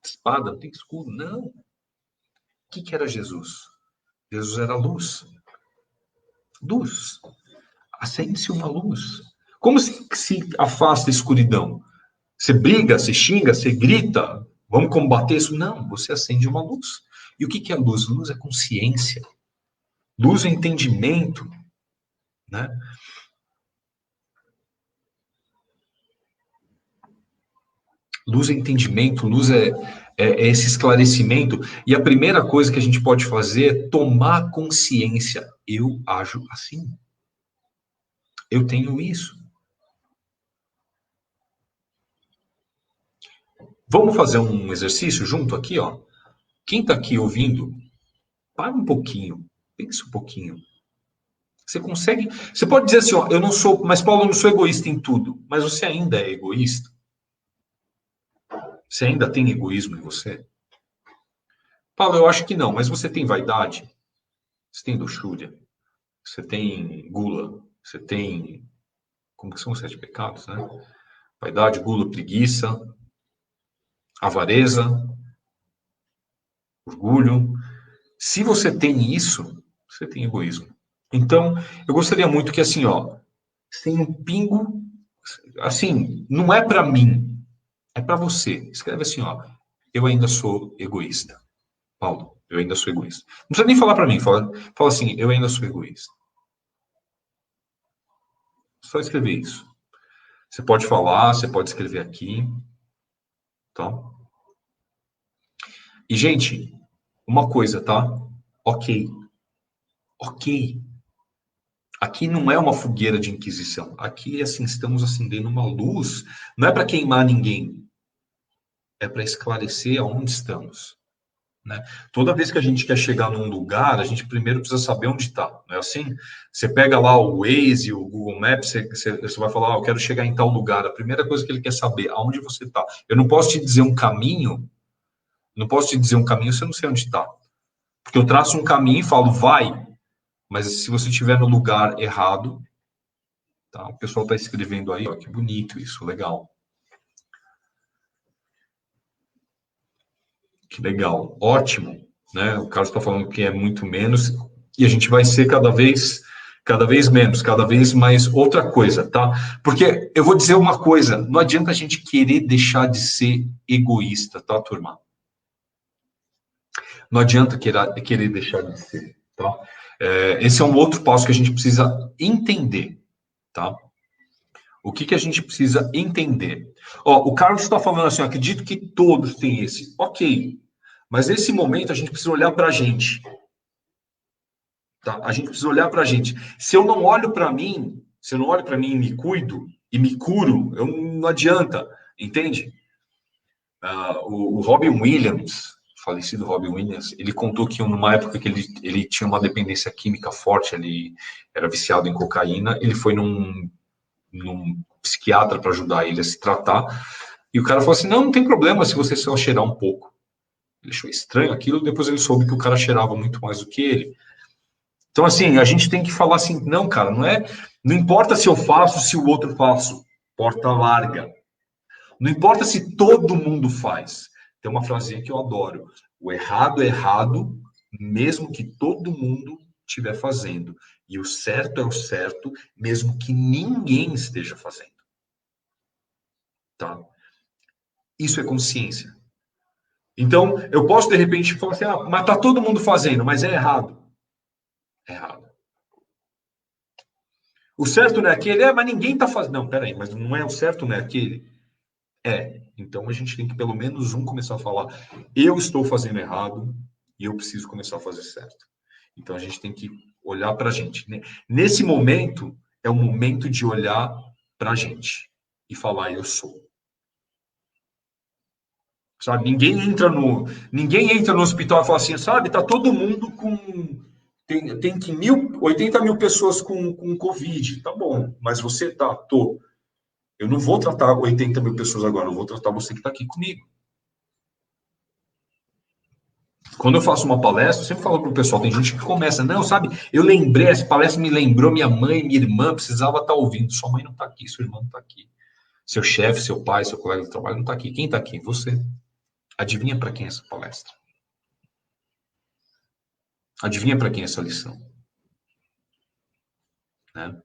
espada, não tem escudo, não. O que era Jesus? Jesus era luz. Luz. Acende-se uma luz. Como se afasta a escuridão? Você briga, você xinga, você grita, vamos combater isso? Não, você acende uma luz. E o que é luz? Luz é consciência. Luz é entendimento, né? Luz é entendimento, luz é esse esclarecimento. E a primeira coisa que a gente pode fazer é tomar consciência. Eu ajo assim. Eu tenho isso. Vamos fazer um exercício junto aqui, ó. Quem está aqui ouvindo, para um pouquinho, pensa um pouquinho. Você consegue... Você pode dizer assim, ó, eu não sou... Mas, Paulo, eu não sou egoísta em tudo. Mas você ainda é egoísta? Você ainda tem egoísmo em você? Paulo, eu acho que não. Mas você tem vaidade? Você tem luxúria? Você tem gula? Você tem... Como que são os 7 pecados, né? Vaidade, gula, preguiça, avareza, orgulho. Se você tem isso, você tem egoísmo. Então, eu gostaria muito que, assim, ó, sem um pingo, assim, não é para mim, é para você. Escreve assim, ó, eu ainda sou egoísta. Paulo, eu ainda sou egoísta. Não precisa nem falar para mim, fala assim, eu ainda sou egoísta. Só escrever isso. Você pode falar, você pode escrever aqui, tá? E, gente, uma coisa, tá? Ok. Ok. Aqui não é uma fogueira de inquisição. Aqui, assim, estamos acendendo uma luz. Não é para queimar ninguém. É para esclarecer aonde estamos. Né? Toda vez que a gente quer chegar num lugar, a gente primeiro precisa saber onde está. Não é assim? Você pega lá o Waze, o Google Maps, você vai falar, eu quero chegar em tal lugar. A primeira coisa que ele quer saber, aonde você está. Eu não posso te dizer um caminho, não posso te dizer um caminho se eu não sei onde está. Porque eu traço um caminho e falo, vai. Mas se você estiver no lugar errado, tá? O pessoal está escrevendo aí, ó, que bonito isso, legal. Que legal, ótimo, né? O Carlos está falando que é muito menos e a gente vai ser cada vez menos, cada vez mais outra coisa, tá? Porque eu vou dizer uma coisa, não adianta a gente querer deixar de ser egoísta, tá, turma? Não adianta querer deixar de ser, tá? Esse é um outro passo que a gente precisa entender, tá? O que a gente precisa entender? Ó, o Carlos está falando assim, acredito que todos têm esse. Ok, mas nesse momento a gente precisa olhar para a gente. Tá? A gente precisa olhar para a gente. Se eu não olho para mim, se eu não olho para mim e me cuido e me curo, não adianta, entende? O Robin Williams, falecido Robin Williams, ele contou que numa época que ele tinha uma dependência química forte, ele era viciado em cocaína, ele foi num psiquiatra para ajudar ele a se tratar, e o cara falou assim, não tem problema se você só cheirar um pouco. Ele achou estranho aquilo, depois ele soube que o cara cheirava muito mais do que ele. Então, assim, a gente tem que falar assim, não, cara, não importa se eu faço, se o outro faço, porta larga. Não importa se todo mundo faz. Tem uma frasinha que eu adoro. O errado é errado, mesmo que todo mundo estiver fazendo. E o certo é o certo, mesmo que ninguém esteja fazendo. Tá? Isso é consciência. Então, eu posso, de repente, falar assim, mas tá todo mundo fazendo, mas é errado. É errado. O certo não é aquele, mas ninguém está fazendo. Não, peraí, mas não é o certo, não é aquele? Então a gente tem que pelo menos começar a falar, eu estou fazendo errado e eu preciso começar a fazer certo. Então a gente tem que olhar para a gente. Nesse momento, é o momento de olhar para a gente e falar, eu sou. Sabe, ninguém entra no hospital e fala assim, sabe, tá todo mundo com tem que 80 mil pessoas com Covid. Tá bom, mas você tá, tô. Eu não vou tratar 80 mil pessoas agora, eu vou tratar você que está aqui comigo. Quando eu faço uma palestra, eu sempre falo para o pessoal, tem gente que começa, não, sabe, eu lembrei, essa palestra me lembrou minha mãe, minha irmã, precisava estar ouvindo. Sua mãe não está aqui, seu irmão não está aqui. Seu chefe, seu pai, seu colega de trabalho não está aqui. Quem está aqui? Você. Adivinha para quem é essa palestra? Adivinha para quem é essa lição? Né?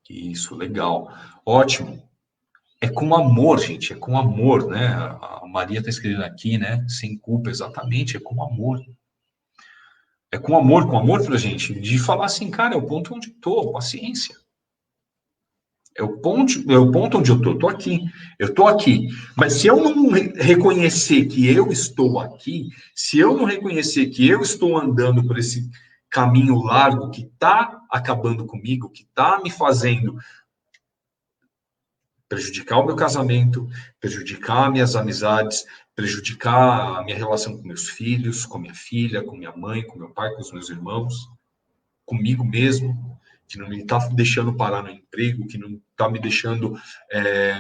Isso, legal. Ótimo. É com amor, gente, é com amor, né? A Maria está escrevendo aqui, né? Sem culpa, exatamente, é com amor. É com amor pra gente, de falar assim, cara, é o ponto onde estou, paciência. É o ponto onde eu tô aqui. Mas se eu não reconhecer que eu estou aqui, se eu não reconhecer que eu estou andando por esse caminho largo que está acabando comigo, que está me fazendo prejudicar o meu casamento, prejudicar minhas amizades, prejudicar a minha relação com meus filhos, com minha filha, com minha mãe, com meu pai, com os meus irmãos, comigo mesmo, que não me está deixando parar no emprego, que não está me deixando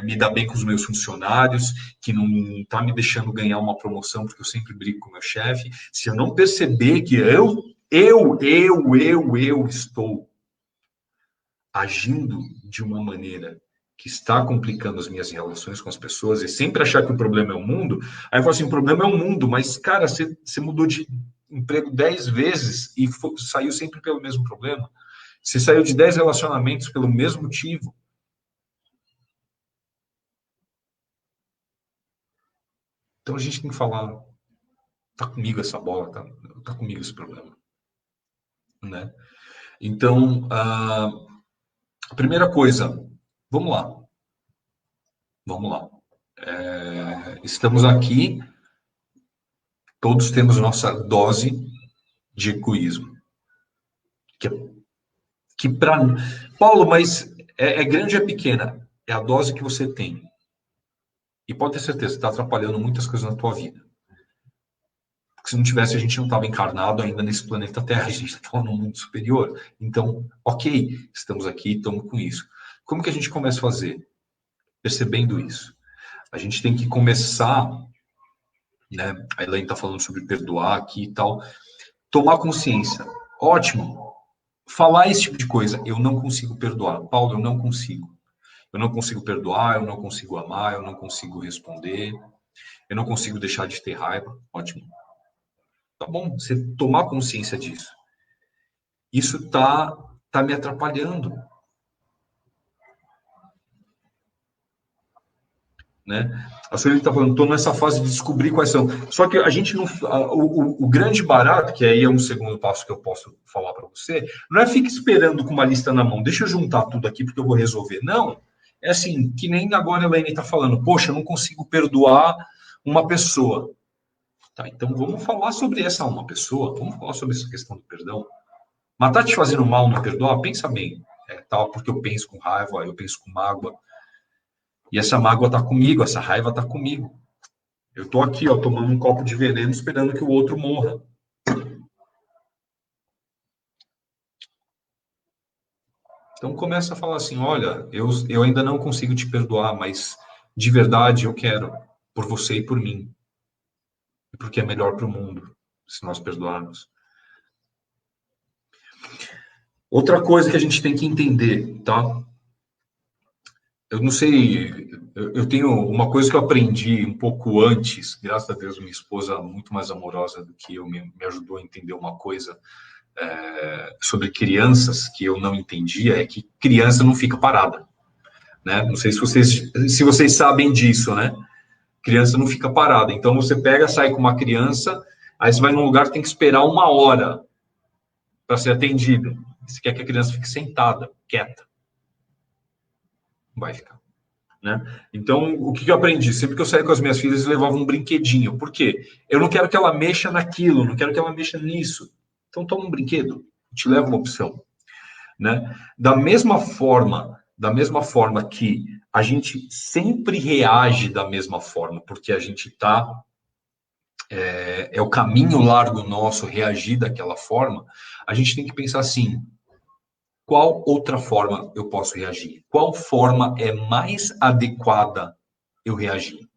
me dar bem com os meus funcionários, que não está me deixando ganhar uma promoção, porque eu sempre brigo com o meu chefe, se eu não perceber que eu estou agindo de uma maneira que está complicando as minhas relações com as pessoas e sempre achar que o problema é o mundo, aí eu falo assim, o problema é o mundo, mas, cara, você mudou de emprego 10 vezes e saiu sempre pelo mesmo problema. Você saiu de 10 relacionamentos pelo mesmo motivo. Então a gente tem que falar, tá comigo essa bola, tá comigo esse problema, né? Então, a primeira coisa, vamos lá. Estamos aqui, todos temos nossa dose de egoísmo. Que para Paulo, mas é grande ou é pequena? É a dose que você tem. E pode ter certeza, está atrapalhando muitas coisas na tua vida. Porque se não tivesse, a gente não estava encarnado ainda nesse planeta Terra, a gente estava no mundo superior. Então, ok, estamos aqui, estamos com isso. Como que a gente começa a fazer? Percebendo isso. A gente tem que começar, né? A Elaine está falando sobre perdoar aqui e tal. Tomar consciência. Ótimo. Falar esse tipo de coisa. Eu não consigo perdoar. Paulo, eu não consigo. Eu não consigo perdoar, eu não consigo amar, eu não consigo responder, eu não consigo deixar de ter raiva. Ótimo. Tá bom, você tomar consciência disso. Isso tá me atrapalhando. Né? A Sueli está falando, estou nessa fase de descobrir quais são. Só que a gente não. O grande barato, que aí é um segundo passo que eu posso falar para você, não é ficar esperando com uma lista na mão, deixa eu juntar tudo aqui porque eu vou resolver. Não. É assim, que nem agora a Elaine está falando, poxa, eu não consigo perdoar uma pessoa. Tá, então vamos falar sobre essa uma pessoa, vamos falar sobre essa questão do perdão. Mas tá te fazendo mal não perdoar? Pensa bem. Tal, porque eu penso com raiva, eu penso com mágoa. E essa mágoa tá comigo, essa raiva tá comigo. Eu tô aqui, ó, tomando um copo de veneno esperando que o outro morra. Então começa a falar assim, olha, eu ainda não consigo te perdoar, mas de verdade eu quero, por você e por mim. E porque é melhor para o mundo, se nós perdoarmos. Outra coisa que a gente tem que entender, tá? Eu não sei, eu tenho uma coisa que eu aprendi um pouco antes, graças a Deus, minha esposa, muito mais amorosa do que eu, me ajudou a entender uma coisa sobre crianças que eu não entendia, é que criança não fica parada, né? Não sei se vocês sabem disso, né? Criança não fica parada. Então você pega, sai com uma criança, aí você vai num lugar que tem que esperar 1 hora para ser atendida. Você quer que a criança fique sentada, quieta. Não vai ficar. Né? Então, o que eu aprendi? Sempre que eu saía com as minhas filhas, eu levava um brinquedinho. Por quê? Eu não quero que ela mexa naquilo, não quero que ela mexa nisso. Então, toma um brinquedo, te leva uma opção. Né? Da mesma forma que a gente sempre reage da mesma forma, porque a gente está... É o caminho largo nosso reagir daquela forma, a gente tem que pensar assim, qual outra forma eu posso reagir? Qual forma é mais adequada eu reagir?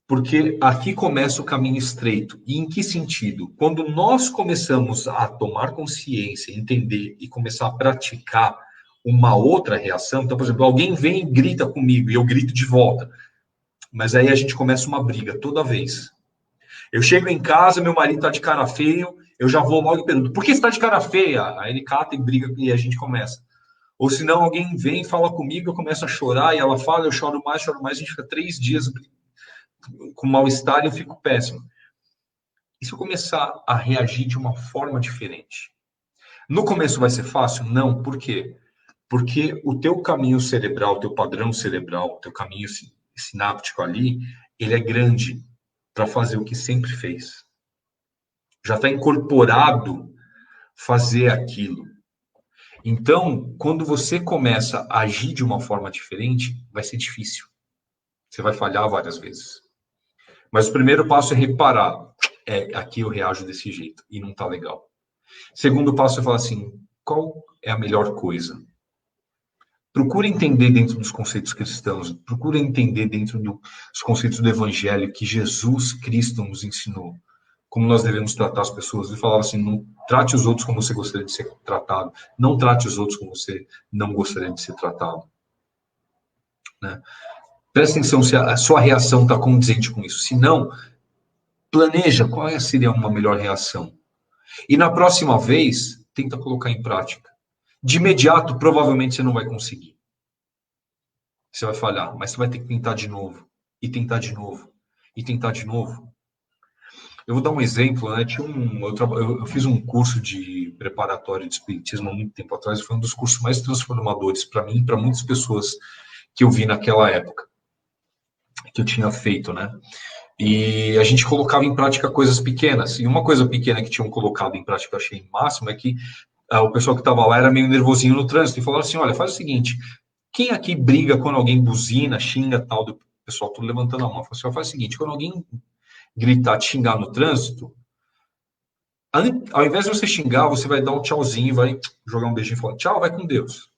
Porque aqui começa o caminho estreito. E em que sentido? Quando nós começamos a tomar consciência, entender e começar a praticar uma outra reação, então, por exemplo, alguém vem e grita comigo e eu grito de volta. Mas aí a gente começa uma briga toda vez. Eu chego em casa, meu marido está de cara feio, eu já vou logo e pergunto, por que você está de cara feia? Aí ele cata e briga e a gente começa. Ou se não, alguém vem e fala comigo, eu começo a chorar, e ela fala, eu choro mais, a gente fica 3 dias com mal-estar e eu fico péssimo. E se eu começar a reagir de uma forma diferente? No começo vai ser fácil? Não. Por quê? Porque o teu caminho cerebral, o teu padrão cerebral, o teu caminho sináptico ali, ele é grande para fazer o que sempre fez. Já está incorporado fazer aquilo. Então, quando você começa a agir de uma forma diferente, vai ser difícil. Você vai falhar várias vezes. Mas o primeiro passo é reparar. aqui eu reajo desse jeito e não tá legal. Segundo passo, eu falo assim, qual é a melhor coisa? Procura entender dentro dos conceitos cristãos, procura entender dentro dos conceitos do Evangelho que Jesus Cristo nos ensinou, como nós devemos tratar as pessoas. Ele falava assim, não trate os outros como você gostaria de ser tratado, não trate os outros como você não gostaria de ser tratado. Né? Presta atenção se a sua reação está condizente com isso. Se não, planeja qual seria uma melhor reação. E na próxima vez, tenta colocar em prática. De imediato, provavelmente você não vai conseguir. Você vai falhar, mas você vai ter que tentar de novo. E tentar de novo. E tentar de novo. Eu vou dar um exemplo, né? Eu fiz um curso de preparatório de espiritismo há muito tempo atrás. Foi um dos cursos mais transformadores para mim e para muitas pessoas que eu vi naquela época. Que eu tinha feito, né? E a gente colocava em prática coisas pequenas. E uma coisa pequena que tinham colocado em prática, eu achei máximo, é que o pessoal que estava lá era meio nervosinho no trânsito e falava assim, olha, faz o seguinte, quem aqui briga quando alguém buzina, xinga, tal, do pessoal tudo levantando a mão. Assim, faz o seguinte, quando alguém gritar, te xingar no trânsito, ao invés de você xingar, você vai dar um tchauzinho, vai jogar um beijinho e falar, tchau, vai com Deus.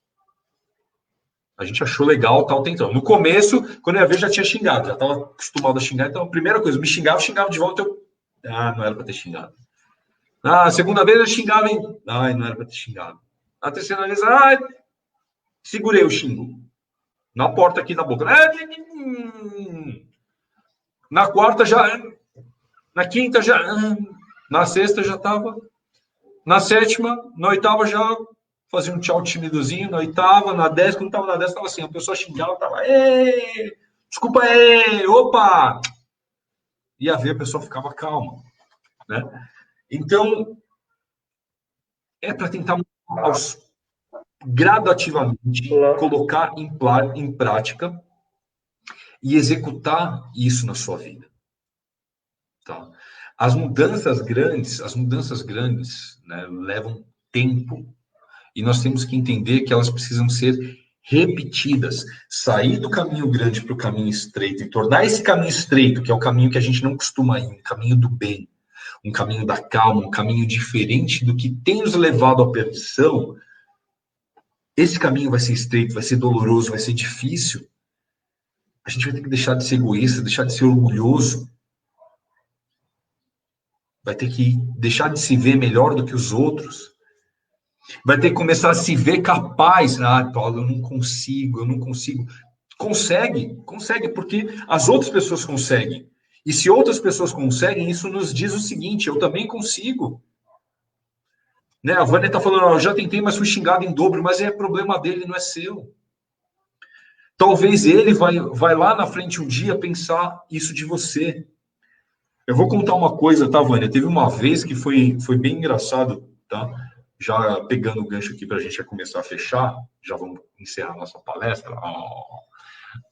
A gente achou legal, tal, tentando. No começo, quando eu ia ver, já tinha xingado, já estava acostumado a xingar. Então, a primeira coisa, me xingava de volta. Não era para ter xingado. A segunda vez eu xingava, hein? Não era para ter xingado. A terceira vez, segurei o xingo. Na porta aqui na boca. Na quarta já. Na quinta já. Na sexta já estava. Na sétima, na oitava já fazia um tchau timidozinho. Na oitava, na 10, quando estava na 10, estava assim. A pessoa xingava, estava. Desculpa aí, opa! Ia ver, a pessoa ficava calma. Né? Então, é para tentar gradativamente colocar em prática e executar isso na sua vida. Tá? As mudanças grandes, né, levam tempo e nós temos que entender que elas precisam ser repetidas. Sair do caminho grande para o caminho estreito e tornar esse caminho estreito, que é o caminho que a gente não costuma ir, um caminho do bem, um caminho da calma, um caminho diferente do que tem nos levado à perdição. Esse caminho vai ser estreito, vai ser doloroso, vai ser difícil. A gente vai ter que deixar de ser egoísta, deixar de ser orgulhoso. Vai ter que deixar de se ver melhor do que os outros. Vai ter que começar a se ver capaz. Paulo, eu não consigo. Consegue, porque as outras pessoas conseguem. E se outras pessoas conseguem, isso nos diz o seguinte, eu também consigo. Né? A Vânia está falando, eu já tentei, mas fui xingado em dobro, mas é problema dele, não é seu. Talvez ele vai lá na frente um dia pensar isso de você. Eu vou contar uma coisa, tá, Vânia? Teve uma vez que foi bem engraçado, tá? Já pegando o gancho aqui para a gente começar a fechar, já vamos encerrar a nossa palestra.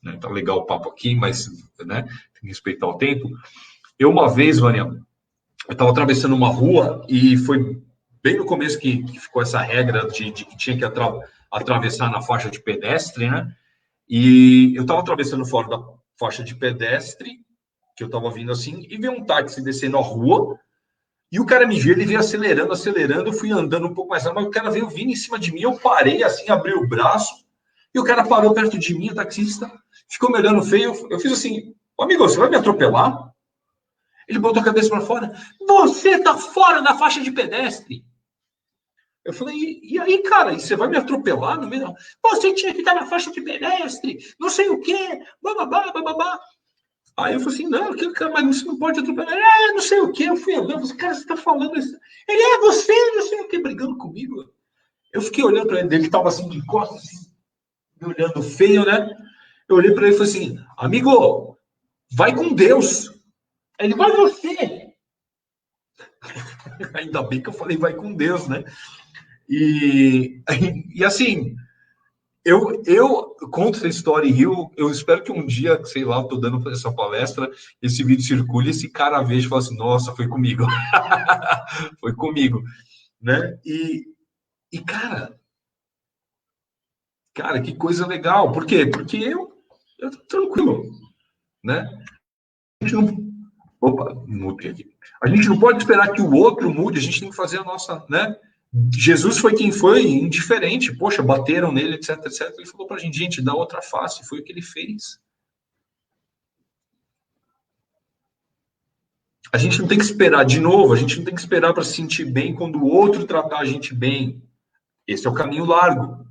Né? Tá legal o papo aqui, mas né, tem que respeitar o tempo. Eu, uma vez, Vânia, eu estava atravessando uma rua e foi bem no começo que ficou essa regra de que tinha que atravessar na faixa de pedestre, né? E eu estava atravessando fora da faixa de pedestre, que eu estava vindo assim, e veio um táxi descendo a rua, e o cara me viu, ele veio acelerando, eu fui andando um pouco mais rápido, mas o cara veio vindo em cima de mim, eu parei assim, abri o braço, e o cara parou perto de mim, o taxista, ficou me olhando feio, eu fiz assim, amigo, você vai me atropelar? Ele botou a cabeça para fora, você tá fora da faixa de pedestre. Eu falei, e aí, cara, e você vai me atropelar no meio? Você tinha que estar na faixa de pedestre, não sei o quê, bababá. Aí eu falei assim, não, mas você não pode atropelar. Não sei o quê. Eu fui andando, eu falei, cara, você tá falando isso. Ele, você, não sei o quê, brigando comigo. Eu fiquei olhando para ele estava assim, de costas, assim, me olhando feio, né? Eu olhei para ele e falei assim, amigo, vai com Deus. Ele, vai você. Ainda bem que eu falei, vai com Deus, né? E assim, eu conto essa história e rio. Eu espero que um dia, sei lá, eu tô dando essa palestra, esse vídeo circule, esse cara veja e fala assim, nossa, foi comigo. Foi comigo, né? E cara, que coisa legal. Por quê? Porque eu tô tranquilo, né? A gente não Opa, mudei aqui. A gente não pode esperar que o outro mude, a gente tem que fazer a nossa, né? Jesus foi quem foi, indiferente. Poxa, bateram nele, etc, etc. Ele falou pra gente, dá outra face. Foi o que ele fez. A gente não tem que esperar, de novo, a gente não tem que esperar para se sentir bem quando o outro tratar a gente bem. Esse é o caminho largo.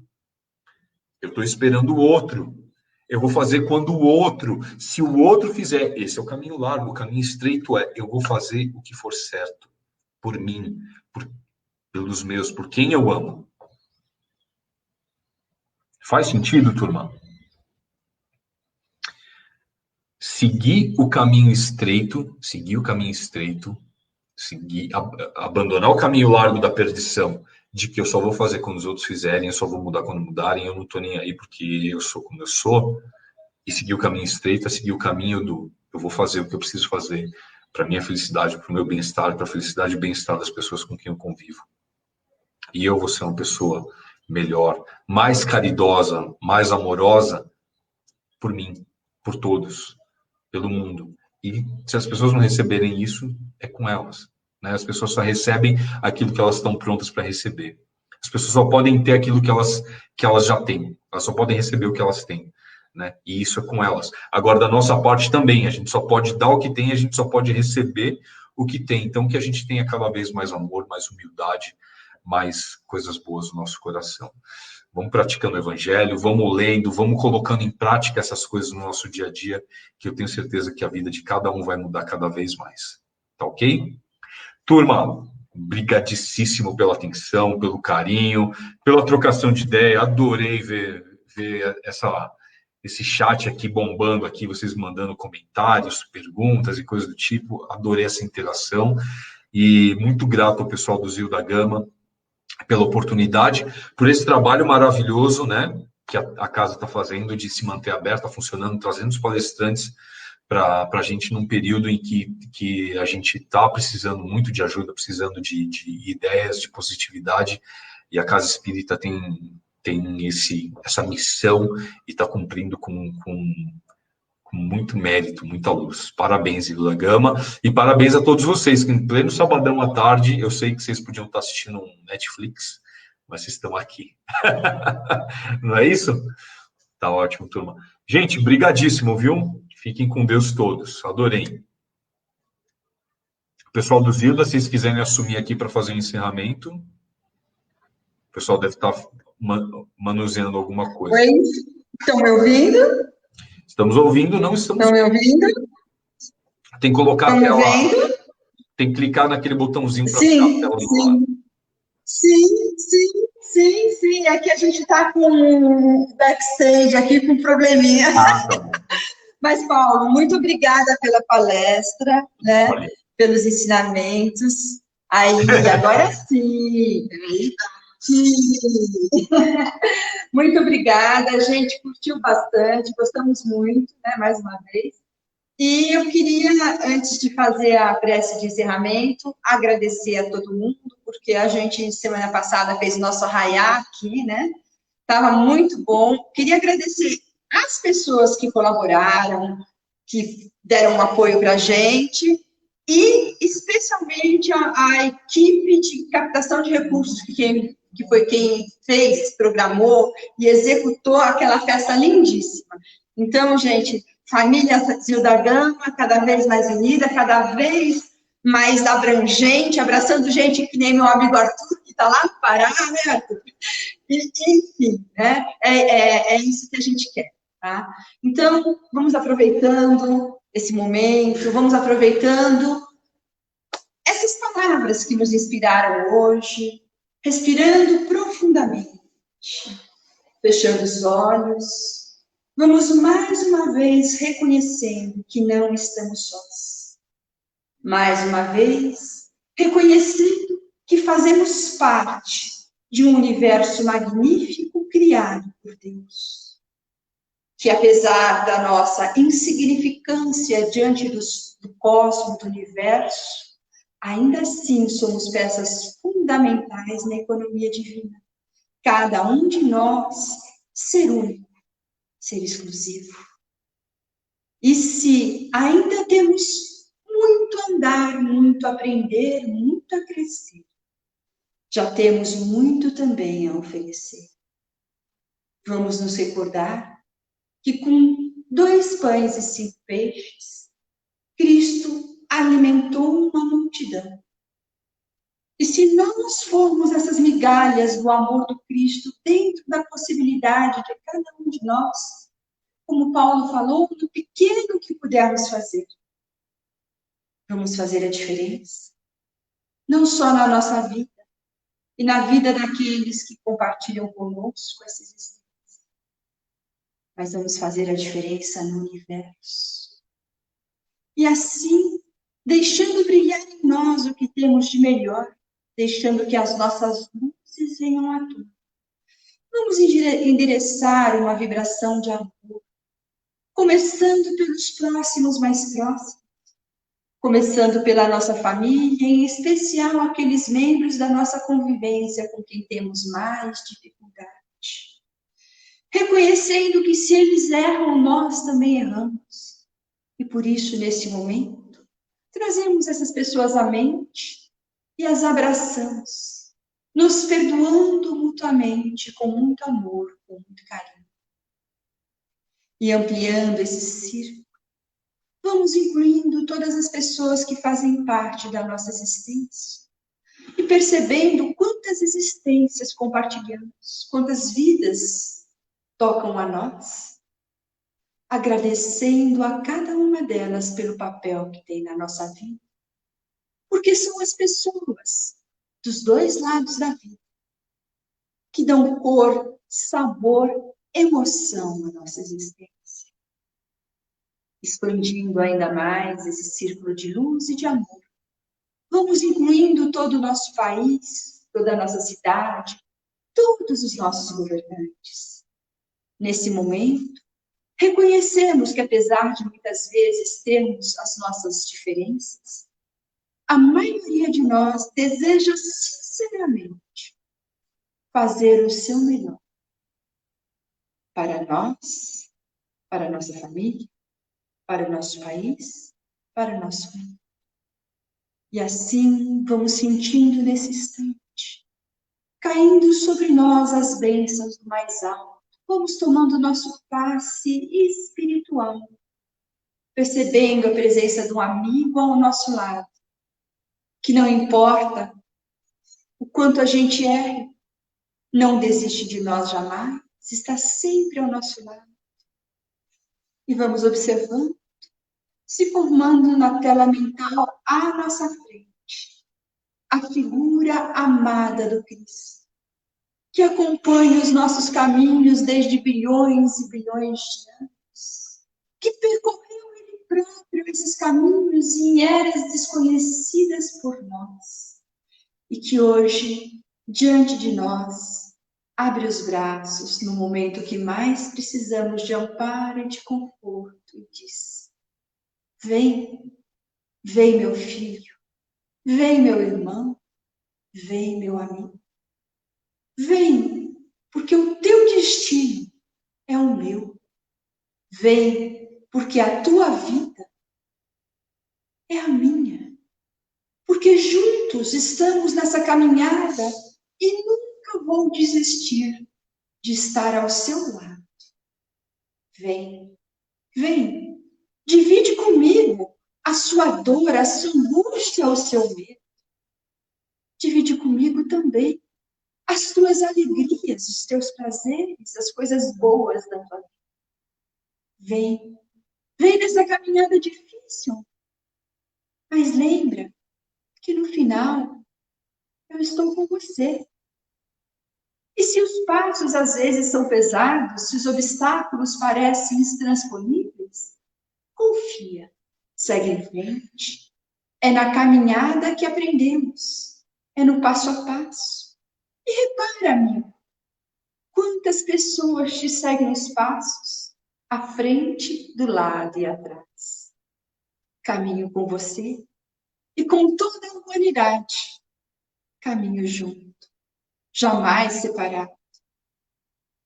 Eu estou esperando o outro. Eu vou fazer quando o outro, se o outro fizer, esse é o caminho largo. O caminho estreito é, eu vou fazer o que for certo, por mim, pelos meus, por quem eu amo. Faz sentido, turma? Seguir o caminho estreito, abandonar o caminho largo da perdição, de que eu só vou fazer quando os outros fizerem, eu só vou mudar quando mudarem, eu não estou nem aí porque eu sou como eu sou, e seguir o caminho estreito é seguir o caminho do eu vou fazer o que eu preciso fazer para minha felicidade, para o meu bem-estar, para a felicidade e bem-estar das pessoas com quem eu convivo. E eu vou ser uma pessoa melhor, mais caridosa, mais amorosa por mim, por todos, pelo mundo. E se as pessoas não receberem isso, é com elas. Né? As pessoas só recebem aquilo que elas estão prontas para receber. As pessoas só podem ter aquilo que elas já têm. Elas só podem receber o que elas têm. Né? E isso é com elas. Agora, da nossa parte também, a gente só pode dar o que tem, a gente só pode receber o que tem. Então, que a gente tenha cada vez mais amor, mais humildade, mais coisas boas no nosso coração. Vamos praticando o evangelho, vamos lendo, vamos colocando em prática essas coisas no nosso dia a dia, que eu tenho certeza que a vida de cada um vai mudar cada vez mais. Tá ok? Turma, brigadíssimo pela atenção, pelo carinho, pela trocação de ideia. Adorei ver esse chat aqui bombando aqui, vocês mandando comentários, perguntas e coisas do tipo. Adorei essa interação e muito grato ao pessoal do Zio da Gama pela oportunidade, por esse trabalho maravilhoso, né, que a casa está fazendo de se manter aberta, funcionando, trazendo os palestrantes para a gente num período em que a gente está precisando muito de ajuda, precisando de ideias, de positividade, e a Casa Espírita tem essa missão e está cumprindo com muito mérito, muita luz. Parabéns, Vila Gama, e parabéns a todos vocês, que em pleno sabadão à tarde, eu sei que vocês podiam estar assistindo um Netflix, mas vocês estão aqui. Não é isso? Tá ótimo, turma. Gente, brigadíssimo, viu? Fiquem com Deus todos. Adorei. Pessoal do Zilda, se vocês quiserem assumir aqui para fazer o encerramento, o pessoal deve estar manuseando alguma coisa. Oi, estão me ouvindo? Estamos ouvindo, não estamos... Estão me ouvindo? Tem que colocar Estão a tela... me vendo? Tem que clicar naquele botãozinho para Sim, ficar a tela do lado. sim. Aqui a gente está com um backstage, aqui com um probleminha. Ah, tá bom. Mas, Paulo, muito obrigada pela palestra, né? Valeu. Pelos ensinamentos. Aí, agora sim. Muito obrigada, a gente curtiu bastante, gostamos muito, né, mais uma vez. E eu queria, antes de fazer a prece de encerramento, agradecer a todo mundo, porque a gente, semana passada, fez o nosso arraiá aqui, né? Estava muito bom. Queria agradecer as pessoas que colaboraram, que deram um apoio para a gente, e especialmente a equipe de captação de recursos, que foi quem fez, programou e executou aquela festa lindíssima. Então, gente, família Zio da Gama, cada vez mais unida, cada vez mais abrangente, abraçando gente que nem meu amigo Arthur, que está lá no Pará, né, Arthur? Enfim, né? É isso que a gente quer, tá? Então, vamos aproveitando esse momento, vamos aproveitando essas palavras que nos inspiraram hoje, respirando profundamente, fechando os olhos, vamos mais uma vez reconhecendo que não estamos sós. Mais uma vez, reconhecendo que fazemos parte de um universo magnífico criado por Deus. Que apesar da nossa insignificância diante do cosmos, do universo, ainda assim somos peças fundamentais na economia divina. Cada um de nós, ser único, ser exclusivo. E se ainda temos muito a andar, muito a aprender, muito a crescer. Já temos muito também a oferecer. Vamos nos recordar que com 2 pães e 5 peixes, Cristo alimentou uma multidão. E se nós formos essas migalhas do amor do Cristo dentro da possibilidade de cada um de nós, como Paulo falou, no pequeno que pudermos fazer, vamos fazer a diferença. Não só na nossa vida, e na vida daqueles que compartilham conosco essa existência, mas vamos fazer a diferença no universo. E assim, deixando brilhar em nós o que temos de melhor, deixando que as nossas luzes venham à tona. Vamos endereçar uma vibração de amor, começando pelos próximos mais próximos, começando pela nossa família, em especial aqueles membros da nossa convivência com quem temos mais dificuldade. Reconhecendo que se eles erram, nós também erramos. E por isso, nesse momento, trazemos essas pessoas à mente e as abraçamos, nos perdoando mutuamente, com muito amor, com muito carinho. E ampliando esse círculo, vamos incluindo todas as pessoas que fazem parte da nossa existência e percebendo quantas existências compartilhamos, quantas vidas tocam a nós, agradecendo a cada uma delas pelo papel que tem na nossa vida, porque são as pessoas dos 2 lados da vida que dão cor, sabor, emoção à nossa existência. Expandindo ainda mais esse círculo de luz e de amor. Vamos incluindo todo o nosso país, toda a nossa cidade, todos os nossos governantes. Nesse momento, reconhecemos que apesar de muitas vezes termos as nossas diferenças, a maioria de nós deseja sinceramente fazer o seu melhor para nós, para a nossa família, para o nosso país, para o nosso mundo. E assim vamos sentindo nesse instante, caindo sobre nós as bênçãos do mais alto. Vamos tomando nosso passe espiritual, percebendo a presença de um amigo ao nosso lado, que não importa o quanto a gente erre, não desiste de nós jamais, está sempre ao nosso lado. E vamos observando, se formando na tela mental à nossa frente, a figura amada do Cristo, que acompanha os nossos caminhos desde bilhões e bilhões de anos, que percorreu ele próprio esses caminhos em eras desconhecidas por nós, e que hoje, diante de nós, abre os braços no momento que mais precisamos de amparo e de conforto e diz: vem, vem meu filho, vem meu irmão, vem meu amigo, vem, porque o teu destino é o meu, vem, porque a tua vida é a minha, porque juntos estamos nessa caminhada e nunca vou desistir de estar ao seu lado. Vem, vem, divide comigo a sua dor, a sua angústia, o seu medo. Divide comigo também as tuas alegrias, os teus prazeres, as coisas boas da tua vida. Vem, vem nessa caminhada difícil, mas lembra que no final eu estou com você. E se os passos às vezes são pesados, se os obstáculos parecem intransponíveis, confia, segue em frente. É na caminhada que aprendemos, é no passo a passo. E repara, amigo, quantas pessoas te seguem os passos, à frente, do lado e atrás. Caminho com você e com toda a humanidade. Caminho junto, jamais separado.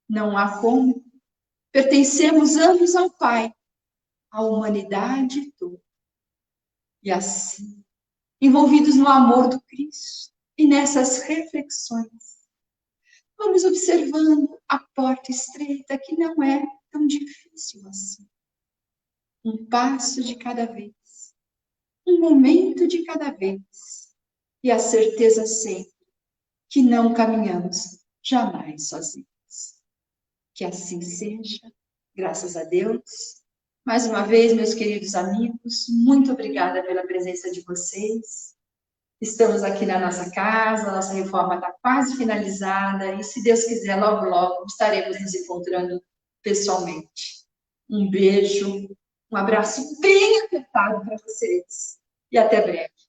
Não há como. Pertencemos ambos ao Pai, à humanidade toda. E assim, envolvidos no amor do Cristo e nessas reflexões, vamos observando a porta estreita que não é tão difícil assim. Um passo de cada vez, um momento de cada vez, e a certeza sempre que não caminhamos jamais sozinhos. Que assim seja, graças a Deus. Mais uma vez, meus queridos amigos, muito obrigada pela presença de vocês. Estamos aqui na nossa casa, nossa reforma está quase finalizada e, se Deus quiser, logo, logo estaremos nos encontrando pessoalmente. Um beijo, um abraço bem apertado para vocês e até breve.